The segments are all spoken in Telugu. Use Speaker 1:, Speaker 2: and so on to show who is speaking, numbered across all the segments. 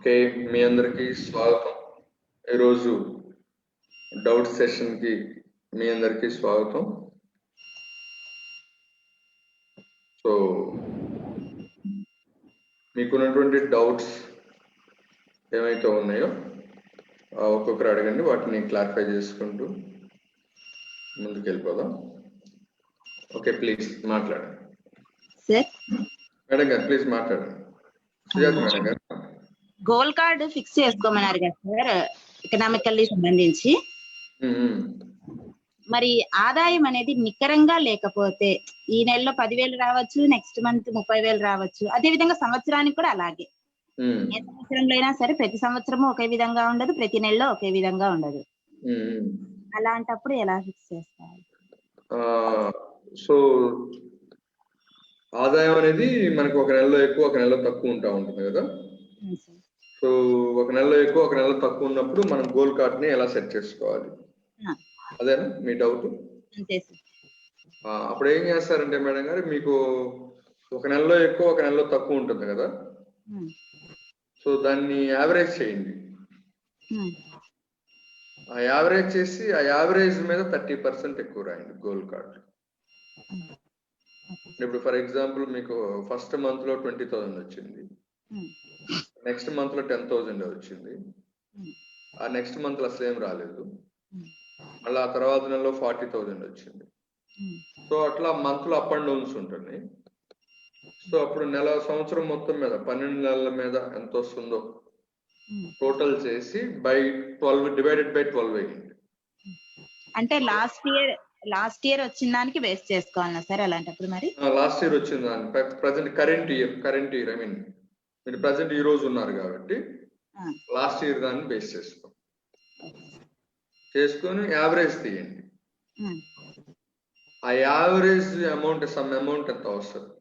Speaker 1: ఓకే, మీ అందరికీ స్వాగతం. ఈరోజు డౌట్ సెషన్కి మీ అందరికీ స్వాగతం. సో మీకున్నటువంటి డౌట్స్ ఏమైతే ఉన్నాయో ఒక్కొక్కరు అడగండి, వాటిని క్లారిఫై చేసుకుంటూ ముందుకు వెళ్ళిపోదాం. ఓకే, ప్లీజ్ మాట్లాడండి.
Speaker 2: సార్
Speaker 1: మేడం గారు ప్లీజ్ మాట్లాడండి. సుజాత మేడం గారు.
Speaker 2: గోల్ కార్డ్ ఫిక్స్ చేసుకోమన్నారు కదా సార్, ఎకనామికల్లీ సంబంధించి. మరి ఆదాయం అనేది నికరంగా లేకపోతే ఈ నెలలో 10,000 రావచ్చు, నెక్స్ట్ మంత్ 30,000 రావచ్చు. అదే విధంగా సంవత్సరానికి కూడా అలాగే. ఏ సంవత్సరంలో అయినా సరే ప్రతి సంవత్సరము ఒకే విధంగా ఉండదు, ప్రతి నెలలో ఒకే విధంగా ఉండదు. అలాంటప్పుడు ఎలా ఫిక్స్ చేస్తారు?
Speaker 1: సో ఆదాయం అనేది మనకు ఒక నెలలో ఎక్కువ, ఒక నెలలో తక్కువ ఉంటుంది కదా. సో ఒక నెలలో ఎక్కువ, ఒక నెలలో తక్కువ ఉన్నప్పుడు మనం గోల్ కార్డ్ ని ఎలా సెట్ చేసుకోవాలి, అదేనా మీ డౌట్? అప్పుడు ఏం చేస్తారంటే మేడం గారు, మీకు ఒక నెలలో ఎక్కువ, ఒక నెలలో తక్కువ ఉంటుంది కదా. సో దాన్ని యావరేజ్ చేయండి. ఆ యావరేజ్ చేసి ఆ యావరేజ్ మీద 30% ఎక్కువ రాయండి గోల్ కార్డ్. ఇప్పుడు ఫర్ ఎగ్జాంపుల్ మీకు ఫస్ట్ మంత్ లో 20,000 వచ్చింది, నెక్స్ట్ మంత్ లో 10,000 వచ్చింది, ఆ నెక్స్ట్ మంత్ లో అసలు ఏం రాలేదు, మళ్ళీ ఆ తర్వాత నెలలో 40,000 వచ్చింది. సో అట్లా మంత్ లో అప్ అండ్ డౌన్స్ ఉంటుంది. సో అప్పుడు సంవత్సరం మొత్తం మీద 12 నెలల మీద ఎంత వస్తుందో టోటల్ చేసి బై 12 డివైడెడ్ బై 12 వేయండి.
Speaker 2: అంటే లాస్ట్ ఇయర్ వచ్చిన దానికి బేస్ చేసుకోవాలన్నా సార్ అలాంటప్పుడు? మరి
Speaker 1: లాస్ట్ ఇయర్ వచ్చిన దాని present current year I mean మీరు ప్రజెంట్ ఈ రోజు ఉన్నారు కాబట్టి లాస్ట్ ఇయర్ దాన్ని బేస్ చేసుకొని యావరేజ్ తీయండి. ఆ యావరేజ్ అమౌంట్ సమ్ అమౌంట్ ఎంత వస్తుంది,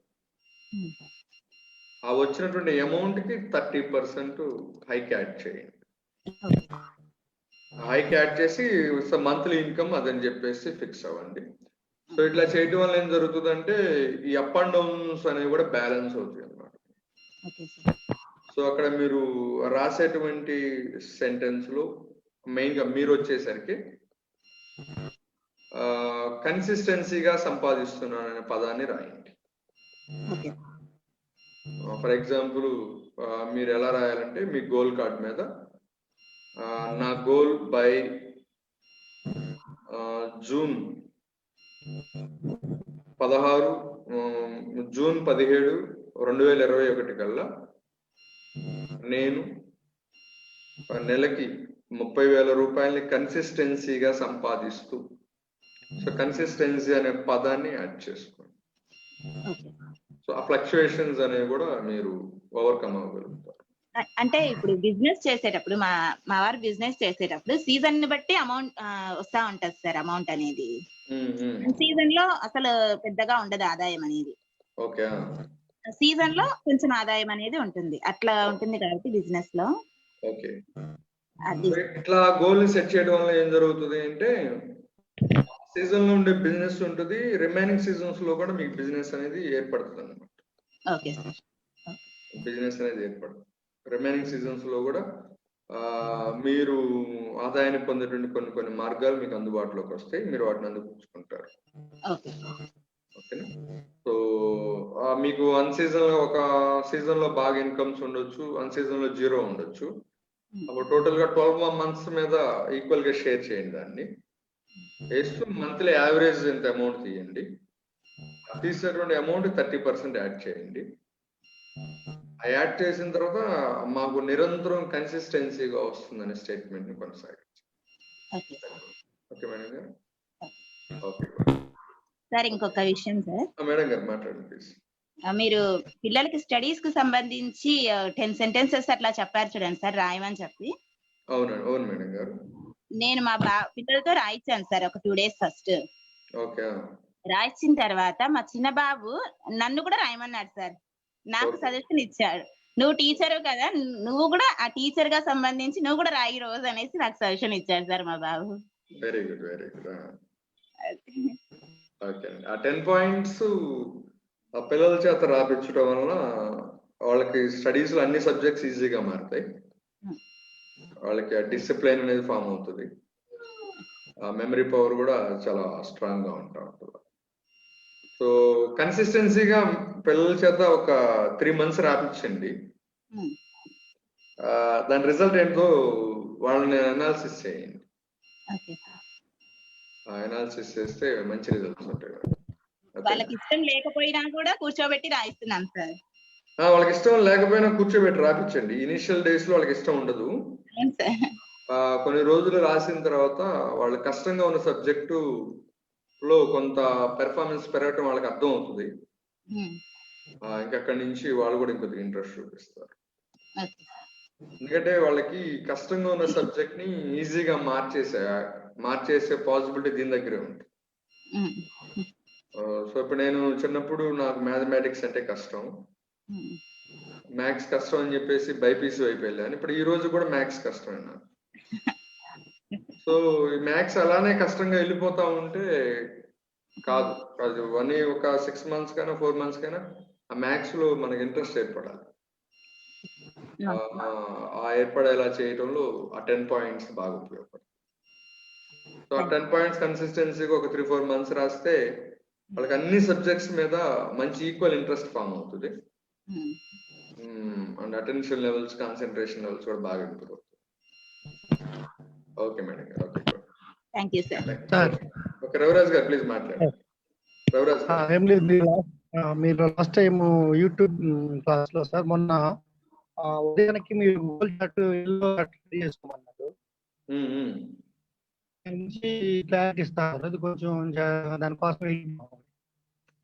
Speaker 1: ఆ వచ్చినటువంటి అమౌంట్ కి 30% హైక్ యాడ్ చేయండి. హైక్ యాడ్ చేసి మంత్లీ ఇన్కమ్ అదని చెప్పేసి ఫిక్స్ అవ్వండి. సో ఇట్లా చేయడం వల్ల ఏం జరుగుతుందంటే ఈ అప్ అండ్ డౌన్స్ అనేవి కూడా బ్యాలెన్స్ అవుతాయి అన్నమాట. సో అక్కడ మీరు రాసేటువంటి సెంటెన్స్ లో మెయిన్ గా మీరు వచ్చేసరికి కన్సిస్టెన్సీగా సంపాదిస్తున్నాను అనే పదాన్ని రాయండి. ఫర్ ఎగ్జాంపుల్ మీరు ఎలా రాయాలంటే మీ గోల్ కార్డ్ మీద నా గోల్ బై జూన్ 17, 2021 కల్లా నేను నెలకి 30,000 రూపాయలని కన్సిస్టెన్సీగా సంపాదిస్తూ. సో కన్సిస్టెన్సీ అనే పదాన్ని యాడ్ చేసుకోండి. సో ఆ ఫ్లక్చుయేషన్స్ అనేవి కూడా మీరు ఓవర్కమ్ అవ్వగలుగుతారు.
Speaker 2: అంటే ఇప్పుడు బిజినెస్ చేసేటప్పుడు మా వారు బిజినెస్ చేసేటప్పుడు సీజన్ ని బట్టి అమౌంట్ వస్తా ఉంటది సార్. అమౌంట్ అనేది సీజన్ లో అసలు పెద్దగా ఉండదు ఆదాయం అనేది.
Speaker 1: ఓకే,
Speaker 2: సీజన్ లో కొంచెం ఆదాయం అనేది ఉంటుంది, అట్లా ఉంటుంది కాబట్టి బిజినెస్ లో.
Speaker 1: ఓకే, ఇట్లా గోల్ ని సెట్ చేయడం వల్ల ఏం జరుగుతుంది అంటే సీజన్ లో ఉండే బిజినెస్ ఉంటుంది, రిమైనింగ్ సీజన్స్ లో కూడా మీకు బిజినెస్ అనేది ఏర్పడుతుంది అన్నమాట.
Speaker 2: ఓకే సార్,
Speaker 1: బిజినెస్ అనేది ఏర్పడుతుంది. రిమైనింగ్ సీజన్స్ లో కూడా మీరు ఆదాయాన్ని పొందేటువంటి కొన్ని మార్గాలు మీకు అందుబాటులోకి వస్తాయి, మీరు వాటిని అందిపుచ్చుకుంటారు. ఓకేనా? సో మీకు అన్ సీజన్ లో ఒక సీజన్ లో బాగా ఇన్కమ్స్ ఉండొచ్చు, అన్ సీజన్ లో 0 ఉండొచ్చు. అప్పుడు టోటల్ గా 12 months మీద ఈక్వల్ గా షేర్ చేయండి. దాన్ని వేస్తూ మంత్లీ యావరేజ్ ఎంత అమౌంట్ తీయండి, తీసినటువంటి అమౌంట్ 30% యాడ్ చేయండి. ఆ యాడ్ చేసిన తర్వాత మాకు నిరంతరం కన్సిస్టెన్సీగా వస్తుందనే స్టేట్మెంట్ ని కొనసాగించండి. ఓకే మేడం గారు? ఓకే
Speaker 2: సార్, ఇంకొక విషయం సార్.
Speaker 1: మేడం గారు మాట్లాడండి ప్లీజ్.
Speaker 2: మీరు పిల్లలకి స్టడీస్ కు సంబంధించి 10 sentences అట్లా చెప్పారు చూడండి సార్, రాయమని చెప్పి.
Speaker 1: అవును మేడం గారు.
Speaker 2: నేను మా పిల్లలతో రాయించాను సార్ ఒక 2 days ఫస్ట్.
Speaker 1: ఓకే,
Speaker 2: రాయించిన తర్వాత మా చిన్న బాబు నన్ను కూడా రాయమన్నాడు సార్. నాకు సజెషన్ ఇచ్చాడు, నువ్వు టీచర్ కదా, నువ్వు కూడా ఆ టీచర్ గా సంబంధించి నువ్వు కూడా రాయి రోజు అనేసి నాకు సజెషన్ ఇచ్చాడు సార్ మా బాబు.
Speaker 1: Very good. ఓకే, ఆ 10 points పిల్లల చేత రాపించడం వలన వాళ్ళకి స్టడీస్ లో అన్ని సబ్జెక్ట్స్ ఈజీగా మారుతాయి. వాళ్ళకి డిసిప్లైన్ అనేది ఫామ్ అవుతుంది, మెమరీ పవర్ కూడా చాలా స్ట్రాంగ్ గా ఉంటా ఉంటుంది. సో కన్సిస్టెన్సీగా పిల్లల చేత ఒక 3 months రాపించండి. దాని రిజల్ట్ ఏంటో వాళ్ళని అనాలిసిస్ చేయండి. అనాలిసిస్ చేస్తే మంచి రిజల్ట్స్ ఉంటాయి.
Speaker 2: వాళ్ళకి ఇష్టం లేకపోయినా కూడా కూర్చోబెట్టి రాయిస్తున్నాను సార్.
Speaker 1: వాళ్ళకి ఇష్టం లేకపోయినా కూర్చోబెట్టి రాపించండి. ఇనిషియల్ డేస్ లో వాళ్ళకి ఇష్టం ఉండదు. కొన్ని రోజులు రాసిన తర్వాత వాళ్ళ కష్టంగా ఉన్న సబ్జెక్టు లో కొంత పెర్ఫార్మెన్స్ పెరగటం వాళ్ళకి అర్థం అవుతుంది. ఇంకా అక్కడి నుంచి వాళ్ళు కూడా ఇంకొద్దిగా ఇంట్రెస్ట్ చూపిస్తారు. ఎందుకంటే వాళ్ళకి కష్టంగా ఉన్న సబ్జెక్ట్ ని ఈజీగా మార్చేసే పాసిబిలిటీ దీని దగ్గరే ఉంది. సో ఇప్పుడు నేను చిన్నప్పుడు నాకు మ్యాథమెటిక్స్ అంటే కష్టం, మ్యాథ్స్ కష్టం అని చెప్పేసి బైపీసీ వైపు వెళ్ళాను. ఇప్పుడు ఈ రోజు కూడా మ్యాథ్స్ కష్టమే నాకు. సో ఈ మ్యాథ్స్ అలానే కష్టంగా వెళ్ళిపోతా ఉంటే కాదు, అది ఒక 6 months కైనా 4 months కైనా ఆ మ్యాథ్స్ లో మనకి ఇంట్రెస్ట్ ఏర్పడాలి. ఏర్పడేలా చేయడంలో ఆ 10 points బాగా ఉపయోగపడుతుంది. సో ఆ 10 points కన్సిస్టెన్సీగా ఒక 3-4 months రాస్తే వాళ్ళకి అన్ని సబ్జెక్ట్స్ మీద మంచి ఈక్వల్ ఇంట్రెస్ట్ ఫామ్ అవుతుంది. And attention levels, concentration levels కూడా బాగా ఇంప్రూవ్ అవుతుంది. ఓకే మేడం గారు. Okay,
Speaker 2: thank you sir.
Speaker 1: Okay, Raviraj గారు ప్లీజ్ మాట్లాడండి. రవిరాజ్ గారు.
Speaker 3: ఏం లేదు, మీరు లాస్ట్ టైం యూట్యూబ్ క్లాస్ లో సార్ మొన్న ఉదయానికి మీరు గూగుల్ చాట్ రెడీ చేసుకోమన్నారు. క్లారిటీ ఇస్తారు, అది కొంచెం దానికోసం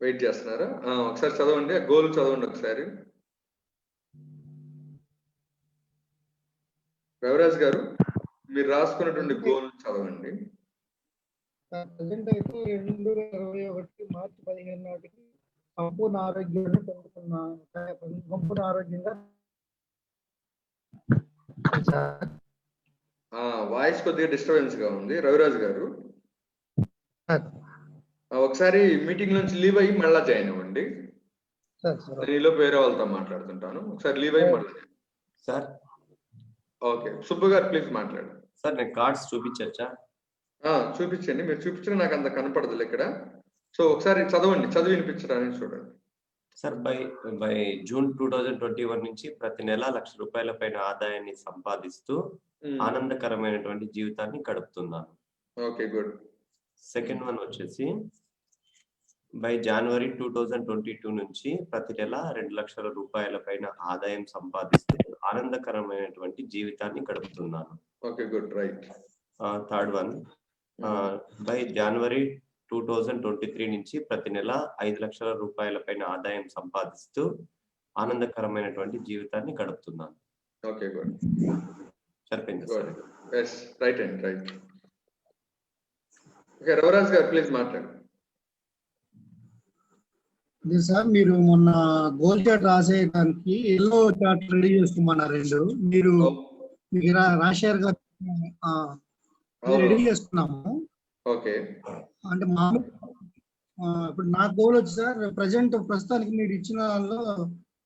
Speaker 1: వెయిట్ చేస్తున్నారా? ఒకసారి చదవండి, గోల్ చదవండి ఒకసారి. రవిరాజ్ గారు మీరు రాసుకున్నటువంటి గోల్ చదవండి.
Speaker 3: ప్రజెంట్ అయితే 2021 మార్చి 15 నాటికి సంపూర్ణ ఆరోగ్యాన్ని పొందుతున్నాను. సంపూర్ణ ఆరోగ్యంగా
Speaker 1: వాయిస్ కొద్దిగా డిస్టర్బెన్స్ గా ఉంది రవిరాజ్ గారు. ఒకసారి మీటింగ్ నుంచి లీవ్ అయ్యి మళ్ళా జాయిన్ అవ్వండి. నేను వేరే వాళ్ళతో మాట్లాడుతుంటాను. ఒకసారి లీవ్ అయ్యి మళ్ళీ
Speaker 4: సార్.
Speaker 1: ఓకే, సుబ్బు గారు ప్లీజ్ మాట్లాడు.
Speaker 4: సార్ నేను కార్డ్స్ చూపించచ్చా?
Speaker 1: చూపించండి. మీరు చూపించిన నాకు అంత కనపడదు ఇక్కడ. సో ఒకసారి చదవండి, చదివి వినిపించడానికి చూడండి.
Speaker 4: సార్ బై జూన్ 2021 నుంచి ప్రతి నెల ₹1,00,000 పైన ఆదాయాన్ని సంపాదిస్తూ ఆనందకరమైనటువంటి జీవితాన్ని గడుపుతున్నాను.
Speaker 1: Okay, good.
Speaker 4: సెకండ్ వన్ వచ్చేసి బై జనవరి 2022 నుంచి ప్రతి నెల ₹2,00,000 పైన ఆదాయం సంపాదిస్తూ ఆనందకరమైనటువంటి జీవితాన్ని గడుపుతున్నాను.
Speaker 1: Okay, good, right.
Speaker 4: Third one by January 2023 నుంచి ప్రతి నెల ₹5,00,000 పైన ఆదాయం సంపాదిస్తూ ఆనందకరమైనటువంటి జీవితాన్ని గడుపుతున్నాను.
Speaker 1: Okay, good.
Speaker 4: సరిపోయింది sir.
Speaker 1: yes, right and right. Okay, Raviraj గారు ప్లీజ్ మాట్లాడండి.
Speaker 3: సార్ మీరు మొన్న గోల్ చాట్ రాసేయడానికి ఎల్లో చాట్ రెడీ చేసుకోమన్నారు. మీరు రాశారు కదా, రెడీ చేసుకున్నాము.
Speaker 1: ఓకే,
Speaker 3: అంటే ఇప్పుడు నా గోల్ వచ్చి సార్ ప్రస్తుతానికి మీరు ఇచ్చిన దానిలో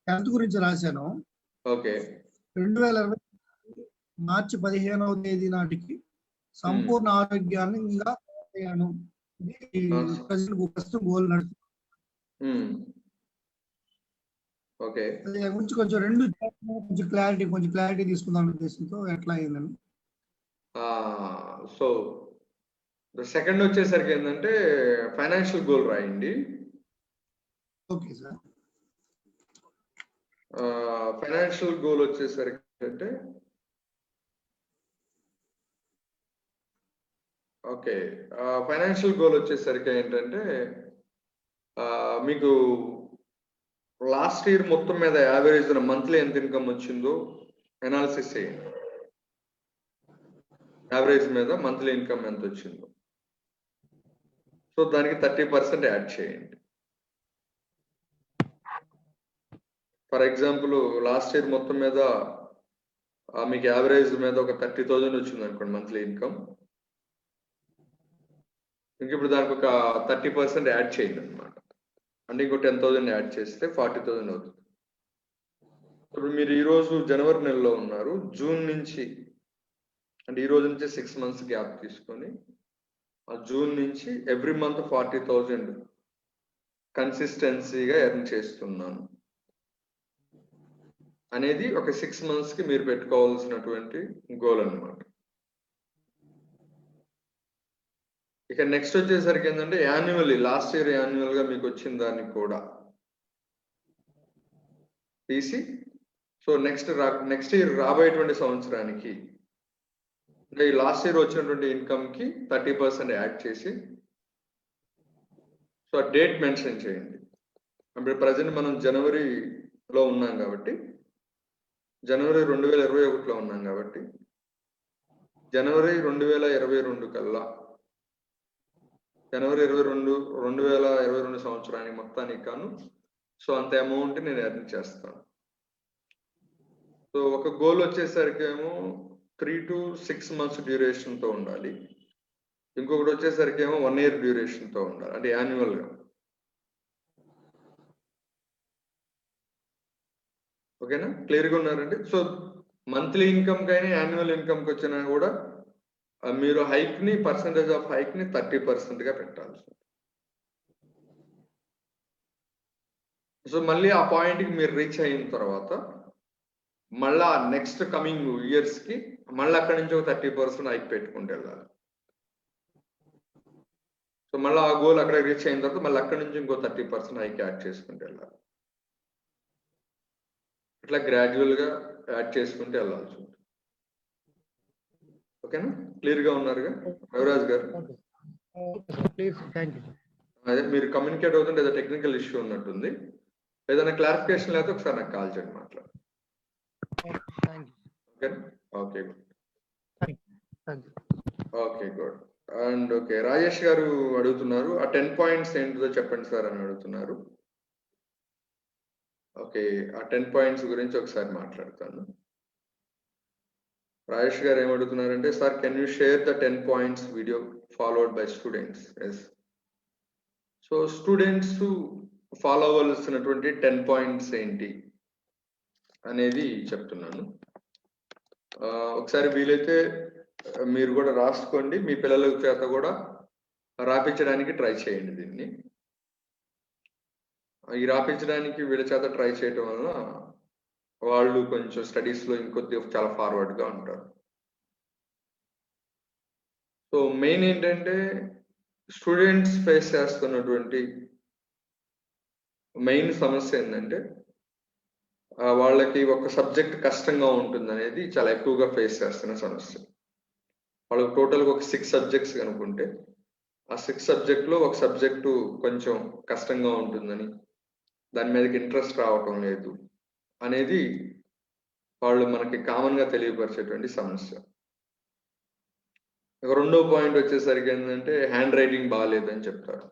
Speaker 3: హెల్త్ గురించి రాశాను.
Speaker 1: ఓకే,
Speaker 3: 2020 మార్చి 15వ తేదీ నాటికి సంపూర్ణ ఆరోగ్యాన్ని ఇంకా ప్రస్తుతం గోల్ నడుస్తుంది.
Speaker 1: ఓకే,
Speaker 3: గురించి కొంచెం క్లారిటీ తీసుకుందాం ఉద్దేశంతో ఎట్లా అయిందని.
Speaker 1: సో సెకండ్ వచ్చేసరికి ఏంటంటే ఫైనాన్షియల్ గోల్ రాయండి.
Speaker 3: Okay sir.
Speaker 1: ఫైనాన్షియల్ గోల్ వచ్చేసరికి అంటే ఓకే, ఫైనాన్షియల్ గోల్ వచ్చేసరికి ఏంటంటే మీకు లాస్ట్ ఇయర్ మొత్తం మీద యావరేజ్ మంత్లీ ఎంత ఇన్కమ్ వచ్చిందో అనాలిసిస్ చేయండి. యావరేజ్ మీద మంత్లీ ఇన్కమ్ ఎంత వచ్చిందో, సో దానికి 30% యాడ్ చేయండి. ఫర్ ఎగ్జాంపుల్ లాస్ట్ ఇయర్ మొత్తం మీద మీకు యావరేజ్ మీద ఒక 30,000 వచ్చింది అనుకోండి మంత్లీ ఇన్కమ్. ఇంక ఇప్పుడు దానికి ఒక 30% యాడ్ చేయండి అనమాట. అంటే ఇంకో 10,000 యాడ్ చేస్తే 40,000 అవుతుంది. ఇప్పుడు మీరు ఈ రోజు జనవరి నెలలో ఉన్నారు. జూన్ నుంచి అంటే ఈ రోజు నుంచి 6 months గ్యాప్ తీసుకొని ఆ జూన్ నుంచి ఎవ్రీ మంత్ 40,000 కన్సిస్టెన్సీగా ఎర్న్ చేస్తున్నాను అనేది ఒక 6 months కి మీరు పెట్టుకోవాల్సినటువంటి గోల్ అన్నమాట. ఇక నెక్స్ట్ వచ్చేసరికి ఏంటంటే యాన్యువల్లీ లాస్ట్ ఇయర్ యాన్యువల్ గా మీకు వచ్చిన దాన్ని కూడా తీసి సో నెక్స్ట్ ఇయర్ రాబోయేటువంటి సంవత్సరానికి అంటే ఈ లాస్ట్ ఇయర్ వచ్చినటువంటి ఇన్కమ్ కి 30% యాడ్ చేసి సో ఆ డేట్ మెన్షన్ చేయండి. ఇప్పుడు ప్రజెంట్ మనం జనవరిలో ఉన్నాం కాబట్టి జనవరి 2021లో ఉన్నాం కాబట్టి జనవరి 2022 కల్లా జనవరి 2022 సంవత్సరానికి మొత్తానికి కాను సో అంత అమౌంట్ నేను ఎర్న్ చేస్తాను. సో ఒక గోల్ వచ్చేసరికి ఏమో 3 to 6 months డ్యూరేషన్తో ఉండాలి. ఇంకొకటి వచ్చేసరికి ఏమో 1 year డ్యూరేషన్తో ఉండాలి, అంటే యాన్యువల్గా. ఓకేనా, క్లియర్గా ఉన్నారండి? సో మంత్లీ ఇన్కమ్ కైనా యాన్యువల్ ఇన్కమ్కి వచ్చినా కూడా మీరు హైక్ని పర్సంటేజ్ ఆఫ్ హైక్ని 30%గా పెట్టాలి. సో మళ్ళీ ఆ పాయింట్కి మీరు రీచ్ అయిన తర్వాత మళ్ళా నెక్స్ట్ కమింగ్ ఇయర్స్కి మళ్ళీ అక్కడి నుంచి ఒక 30% హైక్ పెట్టుకుంటూ వెళ్ళాలి. సో మళ్ళీ ఆ గోల్ అక్కడ రీచ్ అయిన తర్వాత మళ్ళీ అక్కడి నుంచి ఇంకో 30% హైక్ యాడ్ చేసుకుంటూ వెళ్ళాలి. ఇట్లా గ్రాడ్యువల్గా యాడ్ చేసుకుంటూ వెళ్ళాల్సి ఉంటుంది. ఓకేనా, క్లియర్గా ఉన్నారుగా రవిరాజ్ గారు? అదే మీరు కమ్యూనికేట్ అవుతుంటే ఏదో టెక్నికల్ ఇష్యూ ఉన్నట్టుంది. ఏదైనా క్లారిఫికేషన్ లేకపోతే ఒకసారి నాకు కాల్ చేయండి, మాట్లాడు. Okay okay good. And okay, Rajesh గారు అడుగుతున్నారు ఆ 10 points ఏంటిదో చెప్పండి సార్ అని అడుగుతున్నారు. ఓకే, ఆ 10 points గురించి ఒకసారి మాట్లాడతాను. రాజేష్ గారు ఏమడుగుతున్నారంటే, sir can you share the 10 points video followed by students? Yes. So students follow అవ్వాల్సినటువంటి 10 points ఏంటి అనేది చెప్తున్నాను. ఒకసారి వీలైతే మీరు కూడా రాసుకోండి, మీ పిల్లల చేత కూడా రాపించడానికి ట్రై చేయండి. దీన్ని ఈ రాపించడానికి వీళ్ళ చేత ట్రై చేయటం వలన వాళ్ళు కొంచెం స్టడీస్లో ఇంకొద్ది చాలా ఫార్వర్డ్గా ఉంటారు. సో మెయిన్ ఏంటంటే స్టూడెంట్స్ ఫేస్ చేస్తున్నటువంటి మెయిన్ సమస్య ఏంటంటే వాళ్ళకి ఒక సబ్జెక్ట్ కష్టంగా ఉంటుంది అనేది చాలా ఎక్కువగా ఫేస్ చేస్తున్న సమస్య. వాళ్ళకి టోటల్గా ఒక 6 subjects కనుక్కుంటే ఆ 6 subjectsలో ఒక సబ్జెక్టు కొంచెం కష్టంగా ఉంటుందని, దాని మీదకి ఇంట్రెస్ట్ రావటం లేదు అనేది వాళ్ళు మనకి కామన్గా తెలియపరిచేటువంటి సమస్య. రెండో పాయింట్ వచ్చేసరికి ఏంటంటే హ్యాండ్ రైటింగ్ బాగాలేదని చెప్తారు.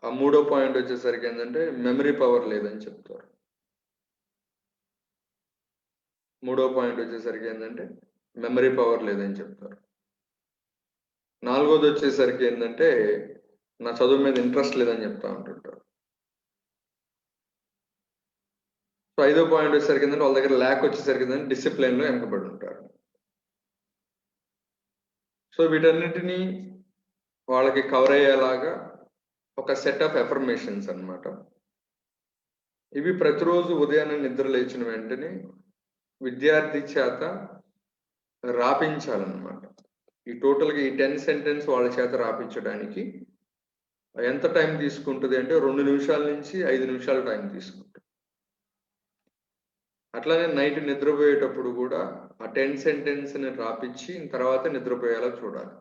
Speaker 1: ఆ మూడో పాయింట్ వచ్చేసరికి ఏంటంటే మెమరీ పవర్ లేదని చెప్తారు. మూడో పాయింట్ వచ్చేసరికి ఏంటంటే మెమరీ పవర్ లేదని చెప్తారు. నాలుగోది వచ్చేసరికి ఏంటంటే నా చదువు మీద ఇంట్రెస్ట్ లేదని చెప్తా ఉంటుంటారు. సో ఐదో పాయింట్ వచ్చేసరికి ఏంటంటే వాళ్ళ దగ్గర ల్యాక్ వచ్చేసరికి ఏంటంటే డిసిప్లిన్లో వెనకబడి ఉంటారు. సో వీటన్నిటినీ వాళ్ళకి కవర్ అయ్యేలాగా ఒక సెట్ ఆఫ్ ఎఫర్మేషన్స్ అన్నమాట. ఇవి ప్రతిరోజు ఉదయాన్నే నిద్ర లేచిన వెంటనే విద్యార్థి చేత రాపించాలన్నమాట. ఈ టోటల్గా ఈ 10 sentences వాళ్ళ చేత రాపించడానికి ఎంత టైం తీసుకుంటుంది అంటే 2 నిమిషాల నుంచి 5 నిమిషాలు టైం తీసుకుంటుంది. అట్లానే నైట్ నిద్రపోయేటప్పుడు కూడా ఆ 10 sentences రాపించి తర్వాత నిద్రపోయేలా చూడాలి.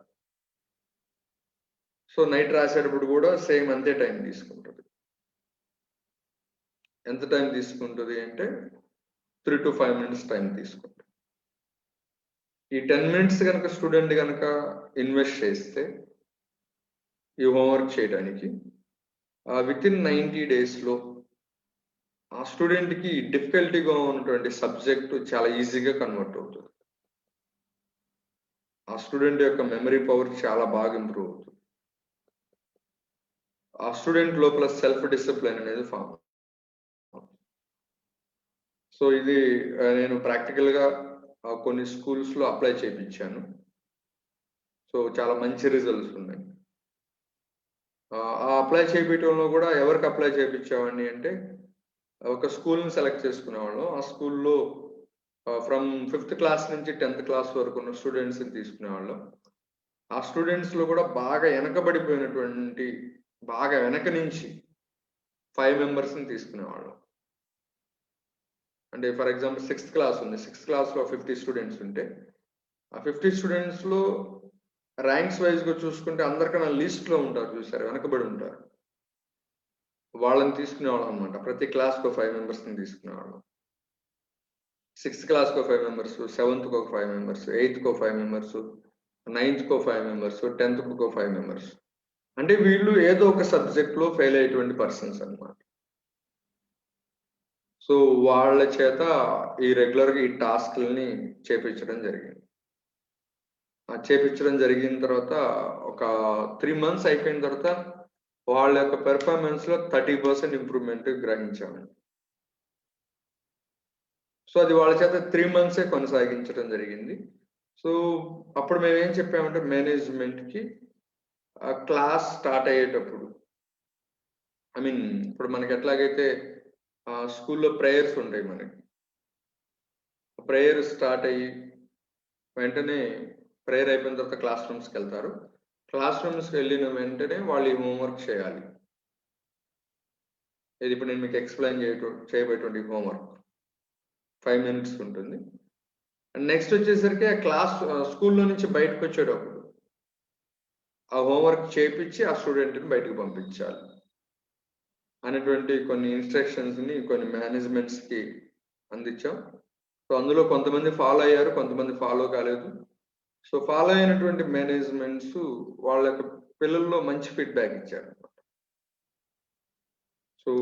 Speaker 1: సో నైట్ రాసేటప్పుడు కూడా సేమ్ అంతే టైం తీసుకుంటుంది. ఎంత టైం తీసుకుంటుంది అంటే 3 to 5 minutes టైం తీసుకుంటుంది. ఈ 10 minutes కనుక స్టూడెంట్ కనుక ఇన్వెస్ట్ చేస్తే ఈ హోంవర్క్ చేయడానికి వితిన్ 90 daysలో ఆ స్టూడెంట్కి డిఫికల్టీగా ఉన్నటువంటి సబ్జెక్ట్ చాలా ఈజీగా కన్వర్ట్ అవుతుంది. ఆ స్టూడెంట్ యొక్క మెమరీ పవర్ చాలా బాగా ఇంప్రూవ్ అవుతుంది. ఆ స్టూడెంట్ లోపల సెల్ఫ్ డిసిప్లిన్ అనేది ఫామ్. సో ఇది నేను ప్రాక్టికల్గా కొన్ని స్కూల్స్లో అప్లై చేయించాను. సో చాలా మంచి రిజల్ట్స్ ఉన్నాయి. ఆ అప్లై చేయించడంలో కూడా ఎవరికి అప్లై చేయించేవాడిని అంటే ఒక స్కూల్ని సెలెక్ట్ చేసుకునేవాళ్ళం. ఆ స్కూల్లో ఫ్రమ్ 5th క్లాస్ నుంచి 10th క్లాస్ వరకు ఉన్న స్టూడెంట్స్ని తీసుకునేవాళ్ళం. ఆ స్టూడెంట్స్లో కూడా బాగా వెనకబడిపోయినటువంటి బాగా వెనక నుంచి 5 మెంబర్స్ని తీసుకునేవాళ్ళం. అంటే ఫర్ ఎగ్జాంపుల్ 6th క్లాస్ ఉంది, 6th క్లాస్లో 50 స్టూడెంట్స్ ఉంటే ఆ 50 స్టూడెంట్స్లో ర్యాంక్స్ వైజ్గా చూసుకుంటే అందరికన్నా లీస్ట్లో ఉంటారు, చూసారు, వెనకబడి ఉంటారు. వాళ్ళని తీసుకునేవాళ్ళం అనమాట. ప్రతి క్లాస్కి 5 మెంబర్స్ని తీసుకునేవాళ్ళం. 6th క్లాస్కి 5 మెంబర్స్, 7th ఒక 5 members, 8th 5 members, 9th 5 members, 10th 5 members. అంటే వీళ్ళు ఏదో ఒక సబ్జెక్ట్లో ఫెయిల్ అయ్యేటువంటి పర్సన్స్ అనమాట. సో వాళ్ళ చేత ఈ రెగ్యులర్గా ఈ టాస్క్లని చేపించడం జరిగింది. చేపించడం జరిగిన తర్వాత ఒక 3 మంత్స్ అయిపోయిన తర్వాత వాళ్ళ యొక్క పెర్ఫార్మెన్స్లో 30% ఇంప్రూవ్మెంట్ గ్రహించామండి. సో అది వాళ్ళ చేత 3 మంత్సే కొనసాగించడం జరిగింది. సో అప్పుడు మేము ఏం చెప్పామంటే మేనేజ్మెంట్కి క్లాస్ స్టార్ట్ అయ్యేటప్పుడు, ఐ మీన్ ఇప్పుడు మనకి ఎట్లాగైతే స్కూల్లో ప్రేయర్స్ ఉంటాయి, మనకి ప్రేయర్ స్టార్ట్ అయ్యి వెంటనే ప్రేయర్ అయిపోయిన తర్వాత క్లాస్ రూమ్స్కి వెళ్తారు. క్లాస్ రూమ్స్కి వెళ్ళిన వెంటనే వాళ్ళు ఈ హోంవర్క్ చేయాలి. ఇది ఇప్పుడు నేను మీకు ఎక్స్ప్లెయిన్ చేయబోయేటువంటి హోంవర్క్ 5 minutes ఉంటుంది. అండ్ నెక్స్ట్ వచ్చేసరికి ఆ క్లాస్ స్కూల్లో నుంచి బయటకు వచ్చేటప్పుడు ఆ హోంవర్క్ చేపించి ఆ స్టూడెంట్ని బయటకు పంపించాలి అనేటువంటి కొన్ని ఇన్స్ట్రక్షన్స్ని కొన్ని మేనేజ్మెంట్స్కి అందించాం. సో అందులో కొంతమంది ఫాలో అయ్యారు, కొంతమంది ఫాలో కాలేదు. సో ఫాలో అయినటువంటి మేనేజ్మెంట్స్ వాళ్ళ యొక్క పిల్లల్లో మంచి ఫీడ్బ్యాక్ ఇచ్చారు. సో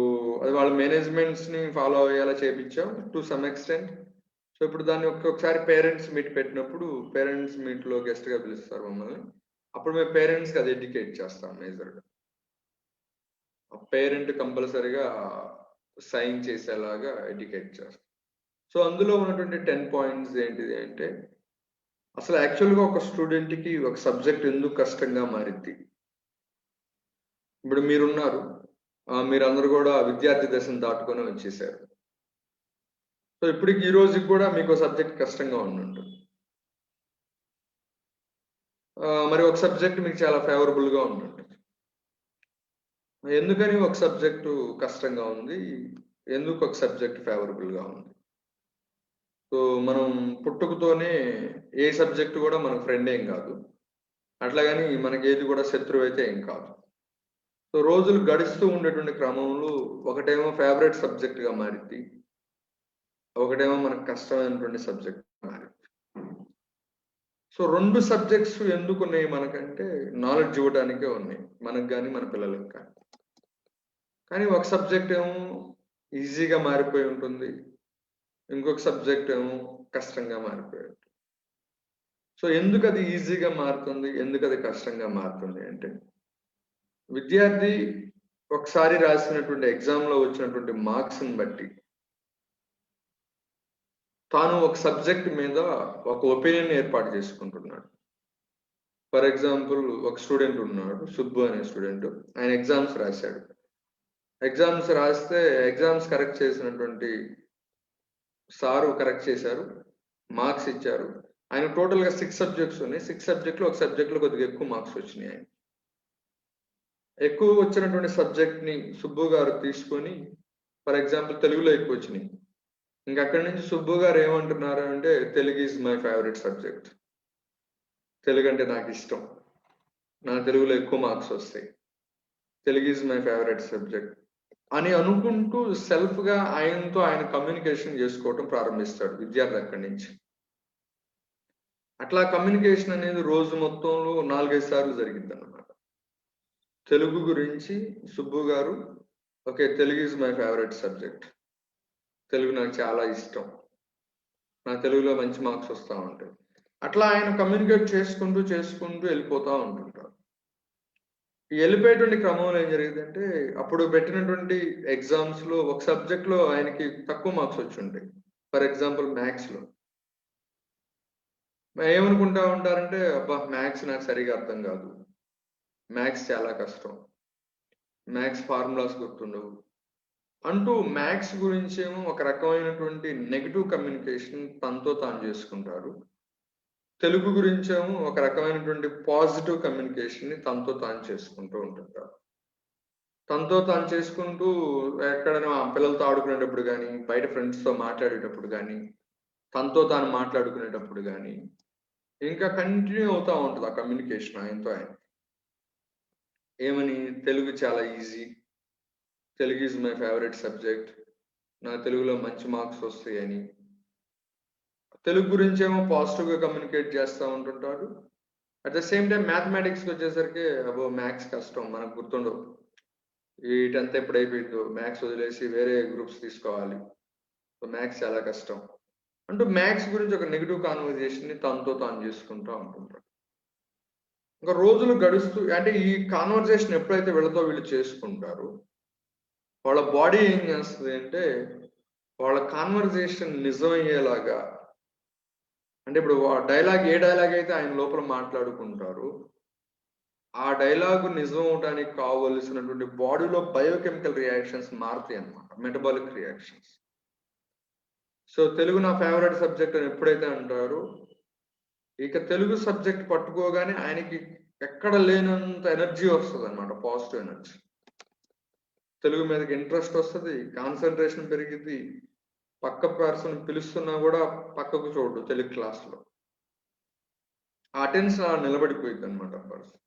Speaker 1: అది వాళ్ళ మేనేజ్మెంట్స్ని ఫాలో అయ్యేలా చేయించాం టు సమ్ ఎక్స్టెంట్. సో ఇప్పుడు దాన్ని ఒక్కొక్కసారి పేరెంట్స్ మీట్ పెట్టినప్పుడు పేరెంట్స్ మీట్లో గెస్ట్గా పిలుస్తారు మమ్మల్ని. అప్పుడు మేము పేరెంట్స్కి అది ఎడ్యుకేట్ చేస్తాం మేజర్గా. పేరెంట్ కంపల్సరీగా సైన్ చేసేలాగా ఎడ్యుకేట్ చేస్తాం. సో అందులో ఉన్నటువంటి 10 points ఏంటిది అంటే, అసలు యాక్చువల్గా ఒక స్టూడెంట్కి ఒక సబ్జెక్ట్ ఎందుకు కష్టంగా మారిద్ది. ఇప్పుడు మీరున్నారు, మీరందరూ కూడా విద్యార్థి దశను దాటుకొని వచ్చేసారు. సో ఇప్పటికి ఈ రోజుకి కూడా మీకు సబ్జెక్ట్ కష్టంగా ఉంటుంది. మరి ఒక సబ్జెక్ట్ మీకు చాలా ఫేవరబుల్గా ఉంటుంది. ఎందుకని ఒక సబ్జెక్టు కష్టంగా ఉంది, ఎందుకు ఒక సబ్జెక్ట్ ఫేవరబుల్గా ఉంది. సో మనం పుట్టుకతోనే ఏ సబ్జెక్టు కూడా మనకు ఫ్రెండ్ ఏం కాదు, అట్లాగని మనకి ఏది కూడా శత్రువు అయితే ఏం కాదు. సో రోజులు గడుస్తూ ఉండేటువంటి క్రమంలో ఒకటేమో ఫేవరెట్ సబ్జెక్ట్గా మారింది, ఒకటేమో మనకు కష్టమైనటువంటి సబ్జెక్ట్ మారింది. సో 2 సబ్జెక్ట్స్ ఎందుకు ఉన్నాయి మనకంటే నాలెడ్జ్ ఇవ్వడానికే ఉన్నాయి, మనకు కానీ మన పిల్లలకు కానీ. కానీ ఒక సబ్జెక్ట్ ఏమో ఈజీగా మారిపోయి ఉంటుంది, ఇంకొక సబ్జెక్ట్ ఏమో కష్టంగా మారిపోయి ఉంటుంది. సో ఎందుకు అది ఈజీగా మారుతుంది, ఎందుకు అది కష్టంగా మారుతుంది అంటే, విద్యార్థి ఒకసారి రాసినటువంటి ఎగ్జామ్లో వచ్చినటువంటి మార్క్స్ని బట్టి తాను ఒక సబ్జెక్ట్ మీద ఒక ఒపీనియన్ ఏర్పాటు చేసుకుంటున్నాడు. ఫర్ ఎగ్జాంపుల్ ఒక స్టూడెంట్ ఉన్నాడు, సుబ్బు అనే స్టూడెంట్. ఆయన ఎగ్జామ్స్ రాశాడు. ఎగ్జామ్స్ రాస్తే ఎగ్జామ్స్ కరెక్ట్ చేసినటువంటి సారు కరెక్ట్ చేశారు, మార్క్స్ ఇచ్చారు. ఆయన టోటల్గా 6 సబ్జెక్ట్స్ ఉన్నాయి. 6 సబ్జెక్టులు ఒక సబ్జెక్ట్లో కొద్దిగా ఎక్కువ మార్క్స్ వచ్చినాయి. ఆయన ఎక్కువ వచ్చినటువంటి సబ్జెక్ట్ని సుబ్బు గారు తీసుకొని, ఫర్ ఎగ్జాంపుల్ తెలుగులో ఎక్కువ వచ్చినాయి. ఇంకా అక్కడి నుంచి సుబ్బు గారు ఏమంటున్నారు అంటే, Telugu is my favourite subject, Telugu అంటే నాకు ఇష్టం, నా తెలుగులో ఎక్కువ మార్క్స్ వస్తాయి, Telugu is my favourite subject అని అనుకుంటూ సెల్ఫ్గా ఆయనతో ఆయన కమ్యూనికేషన్ చేసుకోవటం ప్రారంభిస్తాడు విద్యార్థి అక్కడి నుంచి. అట్లా కమ్యూనికేషన్ అనేది రోజు మొత్తంలో 4-5 సార్లు జరిగింది అన్నమాట. తెలుగు గురించి సుబ్బు గారు, okay Telugu is my favourite subject, Telugu నాకు చాలా ఇష్టం, నా తెలుగులో మంచి మార్క్స్ వస్తూ ఉంటాయి. అట్లా ఆయన కమ్యూనికేట్ చేసుకుంటూ వెళ్ళిపోతూ ఉంటుంటారు. వెళ్ళిపోయేటువంటి క్రమంలో ఏం జరిగిందంటే, అప్పుడు పెట్టినటువంటి ఎగ్జామ్స్లో ఒక సబ్జెక్ట్లో ఆయనకి తక్కువ మార్క్స్ వచ్చి ఉంటాయి. ఫర్ ఎగ్జాంపుల్ మ్యాథ్స్లో ఏమనుకుంటా ఉంటారంటే, అబ్బా మ్యాథ్స్ నాకు సరిగా అర్థం కాదు, మ్యాథ్స్ చాలా కష్టం, మ్యాథ్స్ ఫార్ములాస్ గుర్తుండవు అంటూ మ్యాథ్స్ గురించేమో ఒక రకమైనటువంటి నెగిటివ్ కమ్యూనికేషన్ తనతో తాను చేసుకుంటారు. తెలుగు గురించేమో ఒక రకమైనటువంటి పాజిటివ్ కమ్యూనికేషన్ని తనతో తాను చేసుకుంటూ ఉంటుంటారు. తనతో తాను చేసుకుంటూ ఎక్కడైనా పిల్లలతో ఆడుకునేటప్పుడు కానీ, బయట ఫ్రెండ్స్తో మాట్లాడేటప్పుడు కానీ, తనతో తాను మాట్లాడుకునేటప్పుడు కానీ ఇంకా కంటిన్యూ అవుతూ ఉంటుంది ఆ కమ్యూనికేషన్ ఆయనతో ఆయన. ఏమని, తెలుగు చాలా easy, Telugu is my favourite subject, నా తెలుగులో మంచి మార్క్స్ వస్తాయని తెలుగు గురించి ఏమో పాజిటివ్గా కమ్యూనికేట్ చేస్తూ ఉంటుంటాడు. అట్ ద సేమ్ టైం మ్యాథమెటిక్స్కి వచ్చేసరికి అబ్బో మ్యాథ్స్ కష్టం, మనకు గుర్తుండవు, ఈ 10th ఎప్పుడు అయిపోయిందో, మ్యాథ్స్ వదిలేసి వేరే గ్రూప్స్ తీసుకోవాలి, సో మ్యాథ్స్ చాలా కష్టం అంటూ మ్యాథ్స్ గురించి ఒక నెగిటివ్ కాన్వర్జేషన్ని తనతో తాను చేసుకుంటూ ఉంటుంటాడు. ఇంకా రోజులు గడుస్తూ, అంటే ఈ కాన్వర్జేషన్ ఎప్పుడైతే వీళ్ళు చేసుకుంటారో వాళ్ళ బాడీ ఏం చేస్తుంది అంటే, వాళ్ళ కాన్వర్జేషన్ నిజమయ్యేలాగా, అంటే ఇప్పుడు డైలాగ్ ఏ డైలాగ్ అయితే ఆయన లోపల మాట్లాడుకుంటారు ఆ డైలాగు నిజం అవడానికి కావలసినటువంటి బాడీలో బయోకెమికల్ రియాక్షన్స్ మారుతాయి అన్నమాట, మెటబాలిక్ రియాక్షన్స్. సో తెలుగు నా ఫేవరెట్ సబ్జెక్ట్ అని ఎప్పుడైతే అంటారో, ఇక తెలుగు సబ్జెక్ట్ పట్టుకోగానే ఆయనకి ఎక్కడ లేనంత ఎనర్జీ వస్తుంది అనమాట, పాజిటివ్ ఎనర్జీ. తెలుగు మీదకి ఇంట్రెస్ట్ వస్తుంది, కాన్సన్ట్రేషన్ పెరిగింది, పక్క పర్సన్ పిలుస్తున్నా కూడా పక్కకు చూడు తెలుగు క్లాస్లో, ఆ అటెన్షన్ అలా నిలబడిపోయింది అనమాట పర్సన్.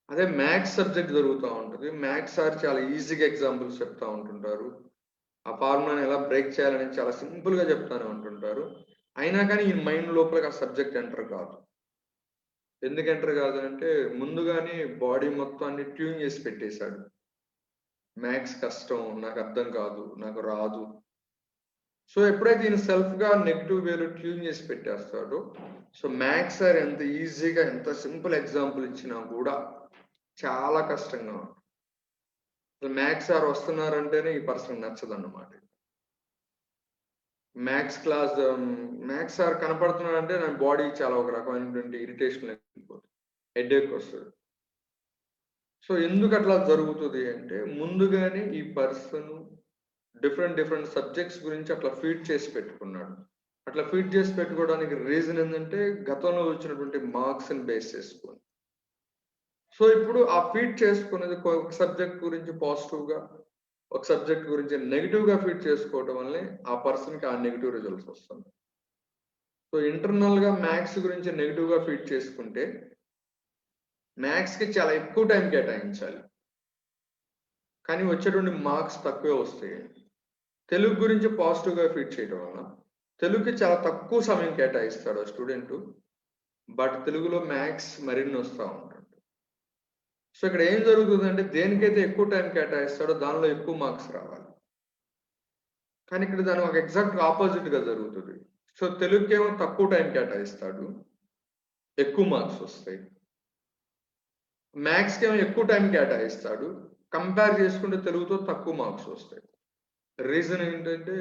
Speaker 1: అదే మ్యాథ్స్ సబ్జెక్ట్ జరుగుతూ ఉంటుంది, మ్యాథ్స్ సార్ చాలా ఈజీగా ఎగ్జాంపుల్స్ చెప్తా ఉంటుంటారు, ఆ ఫార్ములాని ఎలా బ్రేక్ చేయాలని చాలా సింపుల్గా చెప్తానే ఉంటుంటారు. అయినా కానీ ఈ మైండ్ లోపలికి ఆ సబ్జెక్ట్ ఎంటర్ కాదు. ఎందుకు ఎంటర్ కాదు అంటే, ముందుగానే బాడీ మొత్తాన్ని ట్యూన్ చేసి పెట్టేశాడు, మ్యాథ్స్ కష్టం, నాకు అర్థం కాదు, నాకు రాదు. సో ఎప్పుడైతే ఈయన సెల్ఫ్గా నెగిటివ్ వేలో ట్యూన్ చేసి పెట్టేస్తాడో, సో మ్యాథ్స్ సార్ ఎంత ఈజీగా ఎంత సింపుల్ ఎగ్జాంపుల్ ఇచ్చినా కూడా చాలా కష్టంగా ఉంటుంది. మ్యాథ్స్ సార్ వస్తున్నారంటేనే ఈ పర్సన్ నచ్చదన్నమాట. మ్యాథ్స్ సార్ కనపడుతున్నారంటే నా బాడీ చాలా ఒక రకమైనటువంటి ఇరిటేషన్ వెళ్ళిపోతుంది, హెడేక్ వస్తుంది. సో ఎందుకు అట్లా జరుగుతుంది అంటే, ముందుగానే ఈ పర్సన్ డిఫరెంట్ సబ్జెక్ట్స్ గురించి అట్లా ఫీడ్ చేసి పెట్టుకున్నాడు. అట్లా ఫీడ్ చేసి పెట్టుకోవడానికి రీజన్ ఏంటంటే, గతంలో వచ్చినటువంటి మార్క్స్ని బేస్ చేసుకొని. సో ఇప్పుడు ఆ ఫీడ్ చేసుకునేది ఒక సబ్జెక్ట్ గురించి పాజిటివ్గా, ఒక సబ్జెక్ట్ గురించి నెగిటివ్గా ఫీడ్ చేసుకోవడం వల్లే ఆ పర్సన్కి ఆ నెగిటివ్ రిజల్ట్స్ వస్తుంది. సో ఇంటర్నల్గా మ్యాథ్స్ గురించి నెగిటివ్గా ఫీడ్ చేసుకుంటే మ్యాథ్స్కి చాలా ఎక్కువ టైం కేటాయించాలి, కానీ వచ్చేటువంటి మార్క్స్ తక్కువే వస్తాయి. తెలుగు గురించి పాజిటివ్గా ఫీడ్ చేయడం వల్ల తెలుగుకి చాలా తక్కువ సమయం కేటాయిస్తాడు స్టూడెంట్, బట్ తెలుగులో మ్యాథ్స్ మరిన్ని వస్తూ ఉంటాడు. సో ఇక్కడ ఏం జరుగుతుందంటే, దేనికైతే ఎక్కువ టైం కేటాయిస్తాడో దానిలో ఎక్కువ మార్క్స్ రావాలి, కానీ ఇక్కడ దాని ఒక ఎగ్జాక్ట్ ఆపోజిట్గా జరుగుతుంది. సో తెలుగుకేమో తక్కువ టైం కేటాయిస్తాడు, ఎక్కువ మార్క్స్ వస్తాయి. మ్యాథ్స్కి ఏమో ఎక్కువ టైం కేటాయిస్తాడు, కంపేర్ చేసుకుంటే తెలుగుతో తక్కువ మార్క్స్ వస్తాయి. రీజన్ ఏంటంటే,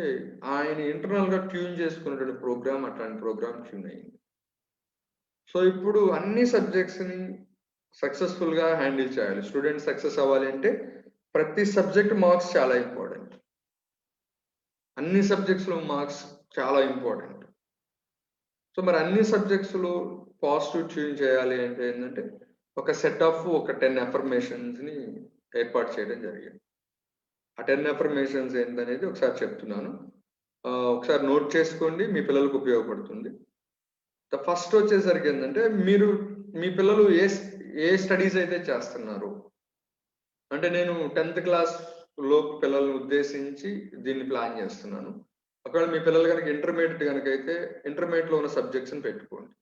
Speaker 1: ఆయన ఇంటర్నల్గా ట్యూన్ చేసుకున్నటువంటి ప్రోగ్రామ్ అట్లాంటి ప్రోగ్రామ్ ట్యూన్ అయింది. సో ఇప్పుడు అన్ని సబ్జెక్ట్స్ని సక్సెస్ఫుల్గా హ్యాండిల్ చేయాలి. స్టూడెంట్ సక్సెస్ అవ్వాలి అంటే ప్రతి సబ్జెక్ట్ మార్క్స్ చాలా ఇంపార్టెంట్, అన్ని సబ్జెక్ట్స్లో మార్క్స్ చాలా ఇంపార్టెంట్. సో మరి అన్ని సబ్జెక్ట్స్లో పాజిటివ్ ట్యూన్ చేయాలి అంటే ఏంటంటే, ఒక సెట్ ఆఫ్ ఒక 10 అఫర్మేషన్స్ని ఏర్పాటు చేయడం జరిగింది. ఆ 10 అఫర్మేషన్స్ ఏంటనేది ఒకసారి చెప్తున్నాను, ఒకసారి నోట్ చేసుకోండి, మీ పిల్లలకు ఉపయోగపడుతుంది. ద ఫస్ట్ వచ్చేసరికి ఏంటంటే, మీరు మీ పిల్లలు ఏ స్టడీస్ అయితే చేస్తున్నారు అంటే, నేను 10th క్లాస్ లోపు పిల్లల్ని ఉద్దేశించి దీన్ని ప్లాన్ చేస్తున్నాను. ఒకవేళ మీ పిల్లలు కనుక ఇంటర్మీడియట్ కనుక అయితే ఇంటర్మీడియట్లో ఉన్న సబ్జెక్ట్స్ని పెట్టుకోండి.